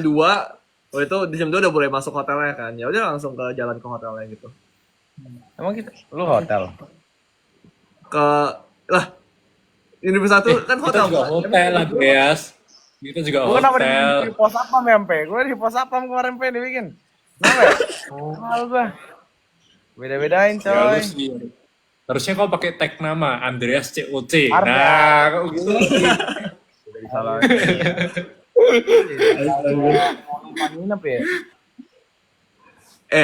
waktu itu di jam 2 udah boleh masuk hotelnya kan. Ya udah langsung ke jalan ke hotelnya gitu. Emang lu hotel? Universitas 1 kan Kita hotel. juga hotel, Andreas. Kita juga Gue kenapa hotel. di pos apam ya, Mpe? Gue di pos apam kemarin, Mpe, dibikin. Kenapa ya? Mahal gue. Beda-bedain, Ya, coy. harusnya kau pakai tag nama Andreas COC. Arda. Nah, kok gitu. Dari salah. Mau numpang nginep ya?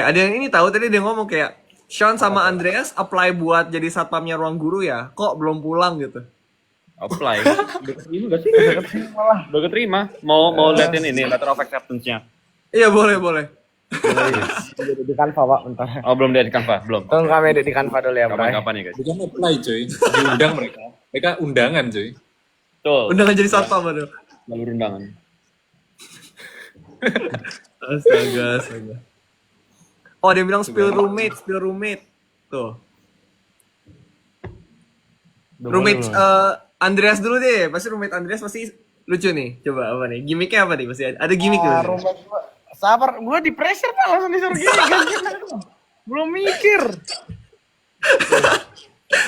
Ada yang ini tahu tadi dia ngomong kayak Sean sama Andreas apply buat jadi satpamnya ruang guru ya. Kok belum pulang gitu? Apply. Udah keterima gak sih? Udah keterima. Mau liatin ini letter of acceptance-nya. Iya boleh. Di Canva, Pak, bentar. Oh, belum dia di Canva, belum. Tolong kami edit di Canva dulu ya, Bray. Kapan-kapan ya, guys. Bukan apply, coy. Diundang mereka. Mereka undangan, coy. Betul. Undangan jadi satpam aduh. Lalu undangan. Astaga. Oh, dia bilang spill roommate. Tuh. Roommate Andreas dulu deh. Pasti roommate Andreas pasti lucu nih. Coba apa nih? Gimmicknya apa nih? Pasti ada gimmick tuh. Roommate gua. Sabar, gue di pressure, Pak, langsung disuruh gini. Gantian. Belum mikir.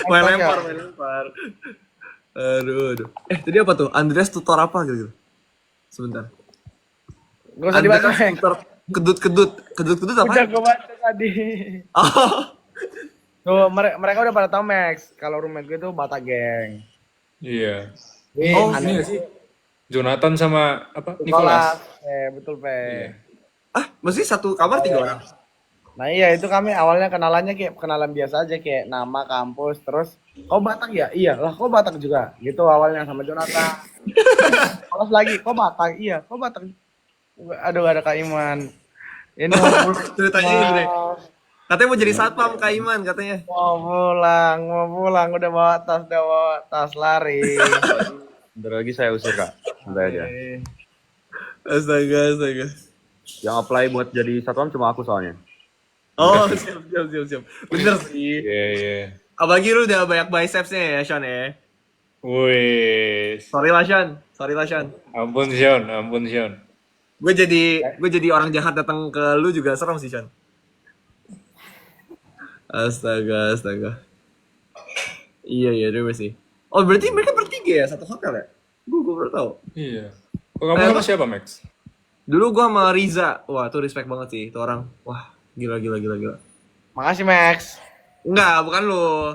Main lempar. Aduh. Tadi apa tuh? Andreas tutor apa gitu? Sebentar. Gak usah dibaca, Andreas Meng. tutor kedut apa? Udah gue baca tadi. Oh. Tuh, mereka udah pada tahu, Max. Kalau roommate gue tuh Bata Geng. Iya. Oh, Ini nggak sih? Jonathan sama apa? Nicholas. Betul, Pe. Iya. Mesti satu kamar 3 orang. Nah iya, itu kami awalnya kenalannya kayak kenalan biasa aja, kayak nama, kampus, terus kau Batak ya? Iya lah, kau Batak juga. Gitu awalnya sama Jonathan. Terus lagi, kau Batak? Iya, kau Batak. Aduh, ada Kak Iman. Ini mau pulang. Ceritanya ini, Bre. Katanya mau jadi satpam Kak Iman katanya. Mau pulang, udah bawa tas lari. Bentar lagi saya usir, Kak. Santai aja. Astaga. Yang apply buat jadi satpam cuma aku soalnya. Oh, siap. Bener sih. Iya. Apalagi lu udah banyak bicepsnya ya, Sean ya. Wih. Sorry lah, Sean. Ampun, Sean. Gue jadi orang jahat datang ke lu juga serem sih, Sean. Astaga. Iya, terima sih. Oh, berarti mereka bertiga ya, satu hotel ya? Gue baru tahu. Iya. Kok kamu sama siapa, Max? Dulu gue sama Riza. Wah, tuh respect banget sih, itu orang. Wah, gila. Makasih, Max. Enggak, bukan lu.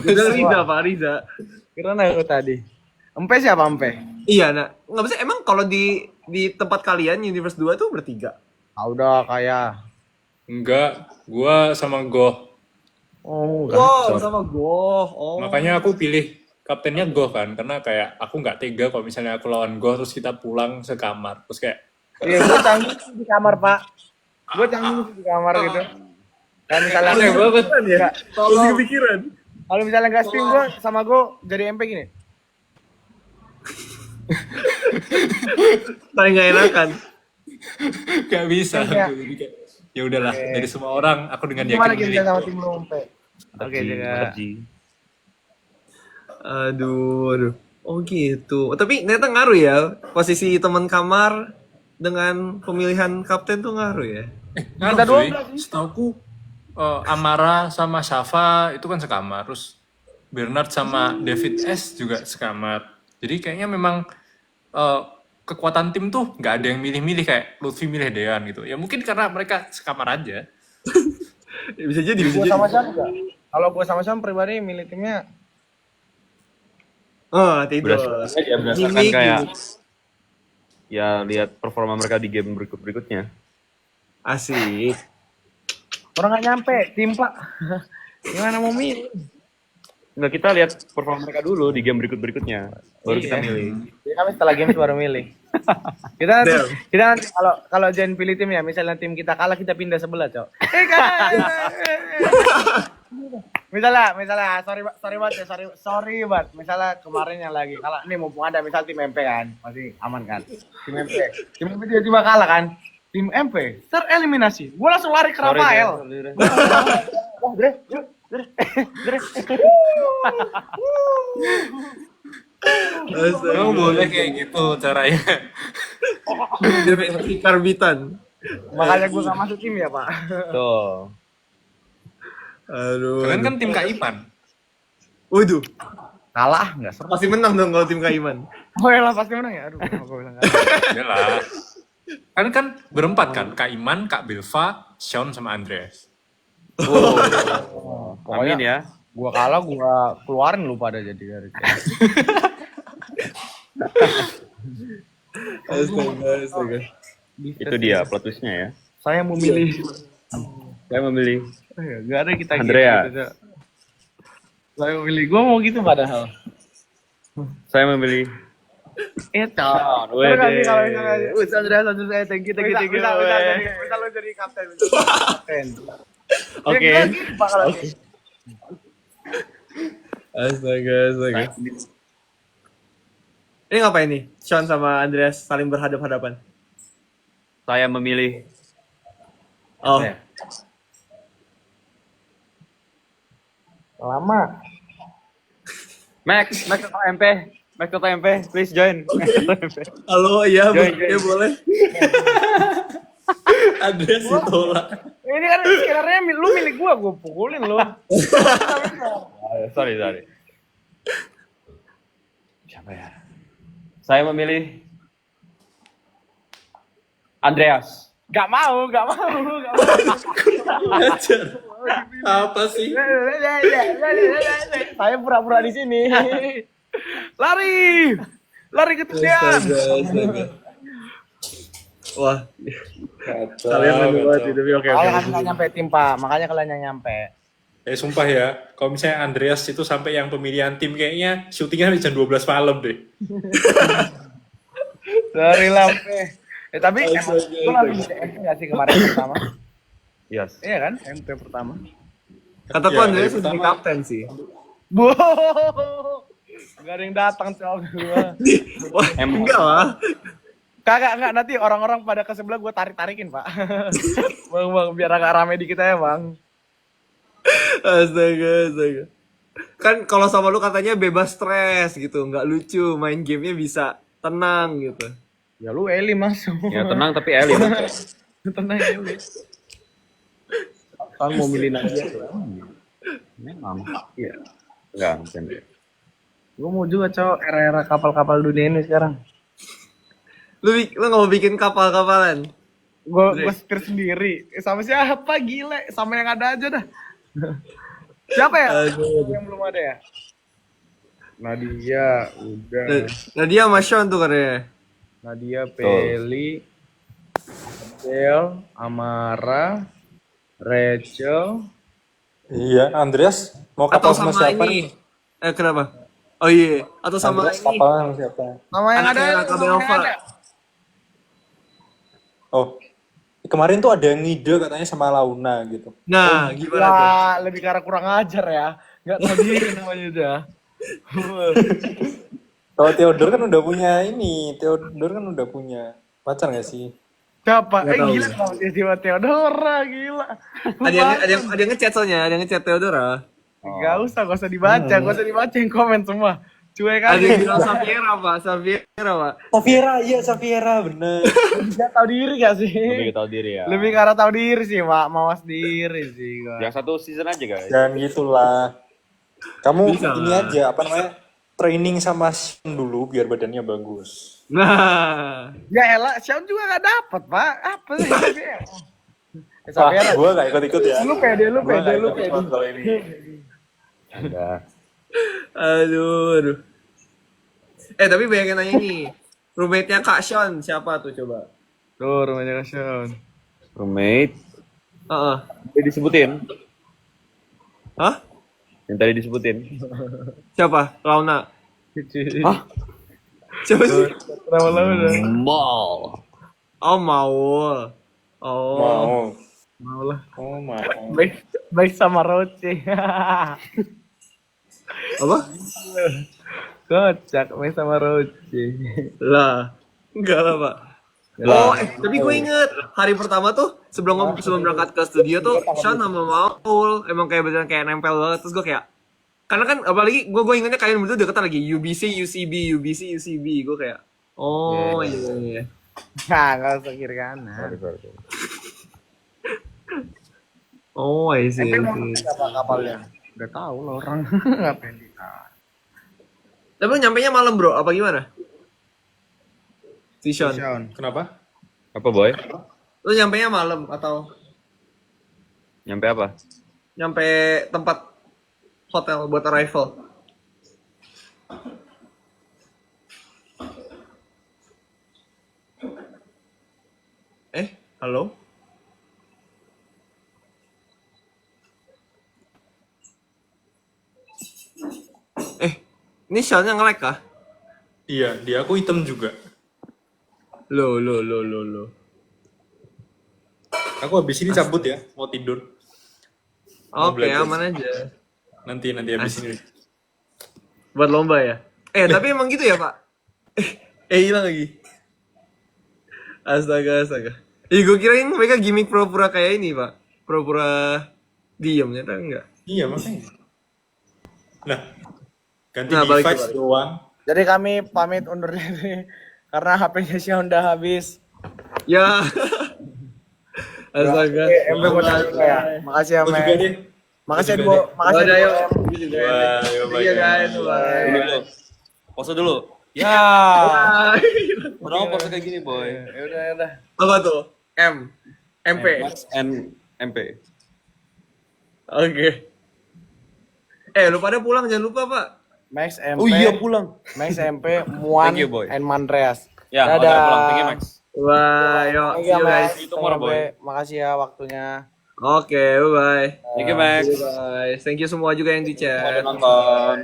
Itu Riza, Pak Riza. Kira aku tadi. Empe siapa, Empe? Iya, nggak bisa. Emang kalau di tempat kalian Universe 2 tuh bertiga? Ah, udah kayak. Enggak, gua sama Goh. Oh, enggak. Wow, sama Goh. Oh. Makanya aku pilih kaptennya Goh kan, karena kayak aku nggak tega kalau misalnya aku lawan Goh terus kita pulang sekamar. Terus kayak, Iya, gue canggih di kamar, Pak. Gue canggih di kamar gitu. Kan misalnya Aneh banget kan ya? Tolong kepikiran. kalau misalnya nggak stream gue sama gue jadi MP gini. Paling nggak enakan. nggak bisa. Iya. Jadi kayak, ya udahlah, dari semua orang aku dengan Gimana yakin kita milih sama Goh. tim lu, MP? Oke, jaga. Aduh. Oh gitu. Tapi ternyata ngaruh ya. Posisi teman kamar dengan pemilihan kapten tuh ngaruh ya. Ngaruh, Kita cuy. 12 sih. Setauku Amara sama Shafa itu kan sekamar, terus Bernard sama David S juga sekamar. Jadi kayaknya memang kekuatan tim tuh nggak ada yang milih-milih kayak Lutfi milih Dean gitu. Ya mungkin karena mereka sekamar aja. Bisa jadi. Gue sama siapa enggak? Kalau gue sama siapa pribadi milih timnya Oh, tidur. Berdasarkan Gimik, kayak gimik. ya lihat performa mereka di game berikutnya. Asik. orang nggak nyampe tim, Pak. Gimana mau milih? Enggak, kita lihat performa mereka dulu di game berikutnya. Baru kita Iya. milih. Jadi kami setelah games baru milih. kita nanti, Damn. kita nanti kalau Jen pilih tim ya, misalnya tim kita kalah kita pindah sebelah, Cok. Misalnya sorry banget ya, sorry banget. Misalnya kemarin yang lagi kalah, nih mumpung ada misal tim MP kan, masih aman kan. Tim MP tiba-tiba kalah kan. Tim MP tereliminasi. Gua langsung lari ke Rafael. Kamu boleh kayak gitu caranya. Jadi karbitan. Makanya gua gak masuk tim ya, Pak. Tuh. Aduh. Kalian kan tim Kak Iman. Waduh, Kalah enggak seru. pasti menang dong kalau tim Kaiman. Oh ya lah pasti menang ya. Aduh, gua bilang kalah. Yalah. Kan berempat kan, Kak Iman, Kak Bilva, Sean sama Andreas. Amin ya. Gua kalah, gua keluarin lu pada jadi dari Astaga. Itu dia plot twist-nya ya. Saya memilih. Saya memilih Gak ada kita Andrea. gitu. Saya memilih. Gua mau gitu padahal. saya memilih Cok. Wede. Kalau misalnya, Andrea, thank you. Bisa lo jadi kapten. Oke. Ya, gitu, Pak, kalau gitu. Astaga. Ini ngapain nih? Sean sama Andreas saling berhadap-hadapan. saya memilih Oh, Ya. Lama. Max atau MP, please join. halo, iya, Join. ya boleh. Andreas ditolak. Ini kan sebenarnya lu milik gua pukulin lu. Sorry. Siapa ya? Saya memilih Andreas. Gak mau. Ngajar. Apa sih? Saya pura-pura di sini. Lari ke tiang. Astaga. Wah, kalian main banget itu, tapi oke. Kalian kan nggak nyampe tim Pak, makanya kalian yang nyampe. Sumpah ya, kalau misalnya Andreas itu sampai yang pemilihan tim kayaknya syutingnya di jam 12 malam deh. Dari lampe. Tapi emang lu lagi di MP nggak sih kemarin pertama? Yes. Iya kan, MP pertama. Kataku Ya, Andreas dari jadi pertama. kapten sih. Gak ada yang datang cowok gua. Wah, enggak lah. Kagak nanti orang-orang pada ke sebelah gua tarik-tarikin, Pak. Bang, biar agak rame dikit aja, Bang. Astaga. Kan kalau sama lu katanya bebas stres gitu, nggak lucu, main gamenya bisa tenang gitu. Ya lu Eli masuk. Ya tenang tapi elit. Tenang Eli. Kan mau milih Nadia. Memang. Iya. Enggak, mungkin. Gua mau juga cowok era-era kapal-kapal dunia ini sekarang. Lu nggak mau bikin kapal-kapalan? Gue setir sendiri. Sama siapa gile? Sama yang ada aja dah. Siapa ya? Yang belum ada ya? Nadia, udah. Nah dia sama Sean tuh katanya. Nadia, Peli, Del, Amara, Rachel. Iya, Andreas mau Atau kapal sama sama siapa? ini? Kenapa? Oh iya, atau sama Andreas ini. kapal sama siapa? Sama yang ada. Anaknya sama yang Kabelova. ada. Oh, kemarin tuh ada yang ngide katanya sama Launa gitu. Nah, gimana tuh? Wah, lebih ke arah kurang ajar ya. Gak tau diri namanya udah. Kalau Theodore kan udah punya ini, Theodore kan udah punya pacar gak sih? Siapa? Nggak tahu. Gila kalau dia Theodora, gila. Ada yang ngechat soalnya, ada yang ngechat Theodora. Gak usah dibaca, yang komen semua. Cuek Ada yang aja. bilang Safiera, Pak. Safiera, bener. Dia tahu diri gak sih? Lebih tahu diri ya. Lebih ke arah tahu diri sih, Pak. Mawas diri sih. Gua. Yang satu season aja guys. Jangan gitulah. Kamu Bisa ini lah. aja, apa namanya, training sama Sean dulu biar badannya bagus. Nah, Ya elah, Sean juga gak dapet, Pak. Apa sih? Wah, Safiera. gue gak ikut-ikut ya. Lu pede. Gua nggak ikut-ikut kalau ini. Enggak. aduh. Tapi bayangin aja nih. Roommate-nya Kak Sean siapa tuh coba? Tuh, rumahnya Sean. Roommate. Heeh. Boleh disebutin? Hah? Yang tadi disebutin. Siapa? Launa. Hah? Siapa sih? Lama-lama udah. Mall. Oh, Maul. Oh. Mau lah. Oh, mau. Baik sama Roce. Apa? Kocak, baik sama Roce. Lah. Enggak lah, Pak. Oh, tapi gue inget hari pertama tuh sebelum berangkat ke studio tuh Sean sama Maul emang kayak beneran kayak nempel banget. Terus gue kayak karena kan apalagi gue ingetnya kalian berdua deketan lagi UBC UCB UBC UCB gue kayak oh iya. Nah, nggak usah kiri kanan. Oh, I see. Tapi mau siapa kapalnya? Udah tahu lah orang. Ngapain ditahan. Tapi lu nyampenya malam, Bro, apa gimana? Si Sean. Kenapa? Apa boy? Lu nyampenya malam atau Nyampe apa? nyampe tempat hotel buat arrival? Halo? Ini Sean-nya nge-lag kah? Iya, di aku hitam juga. Loh. Aku habis ini cabut ya, mau tidur. Mau Oke, belajar. aman aja. Nanti habis ini. Buat lomba ya? Tapi emang gitu ya, Pak? Hilang lagi. Astaga. Gue kirain mereka gimmick pura-pura kayak ini, Pak. Pura-pura diem, ternyata enggak. Iya, makanya. Nah, ganti Nah, balik. device doang. Jadi kami pamit undur diri karena HP-nya Xiaon udah habis. Ya. Astaga. MB buat ya. Makasih ya, Aku juga Men. deh. Makasih Aku Bu. juga Makasih Udah, Bu. yuk. Bye, Iya, guys. Bye. Dulu. Pose dulu. Ya. Bye. Kenapa pose kayak gini boy? Ya udah. Apa tuh? MP. Max and MP. Oke. Lu pada pulang jangan lupa, Pak. Max MP. Oh iya pulang. Max MP, Muan, Thank you, boy. and Mandreas. Ya, Dadah. udah pulang. Thank you Max. Wah, yuk. Thank See you, you guys. Max. tomorrow, boy. Makasih ya waktunya. Oke, bye-bye. Thank you Max. Bye. Thank you semua juga yang di chat. Udah nonton.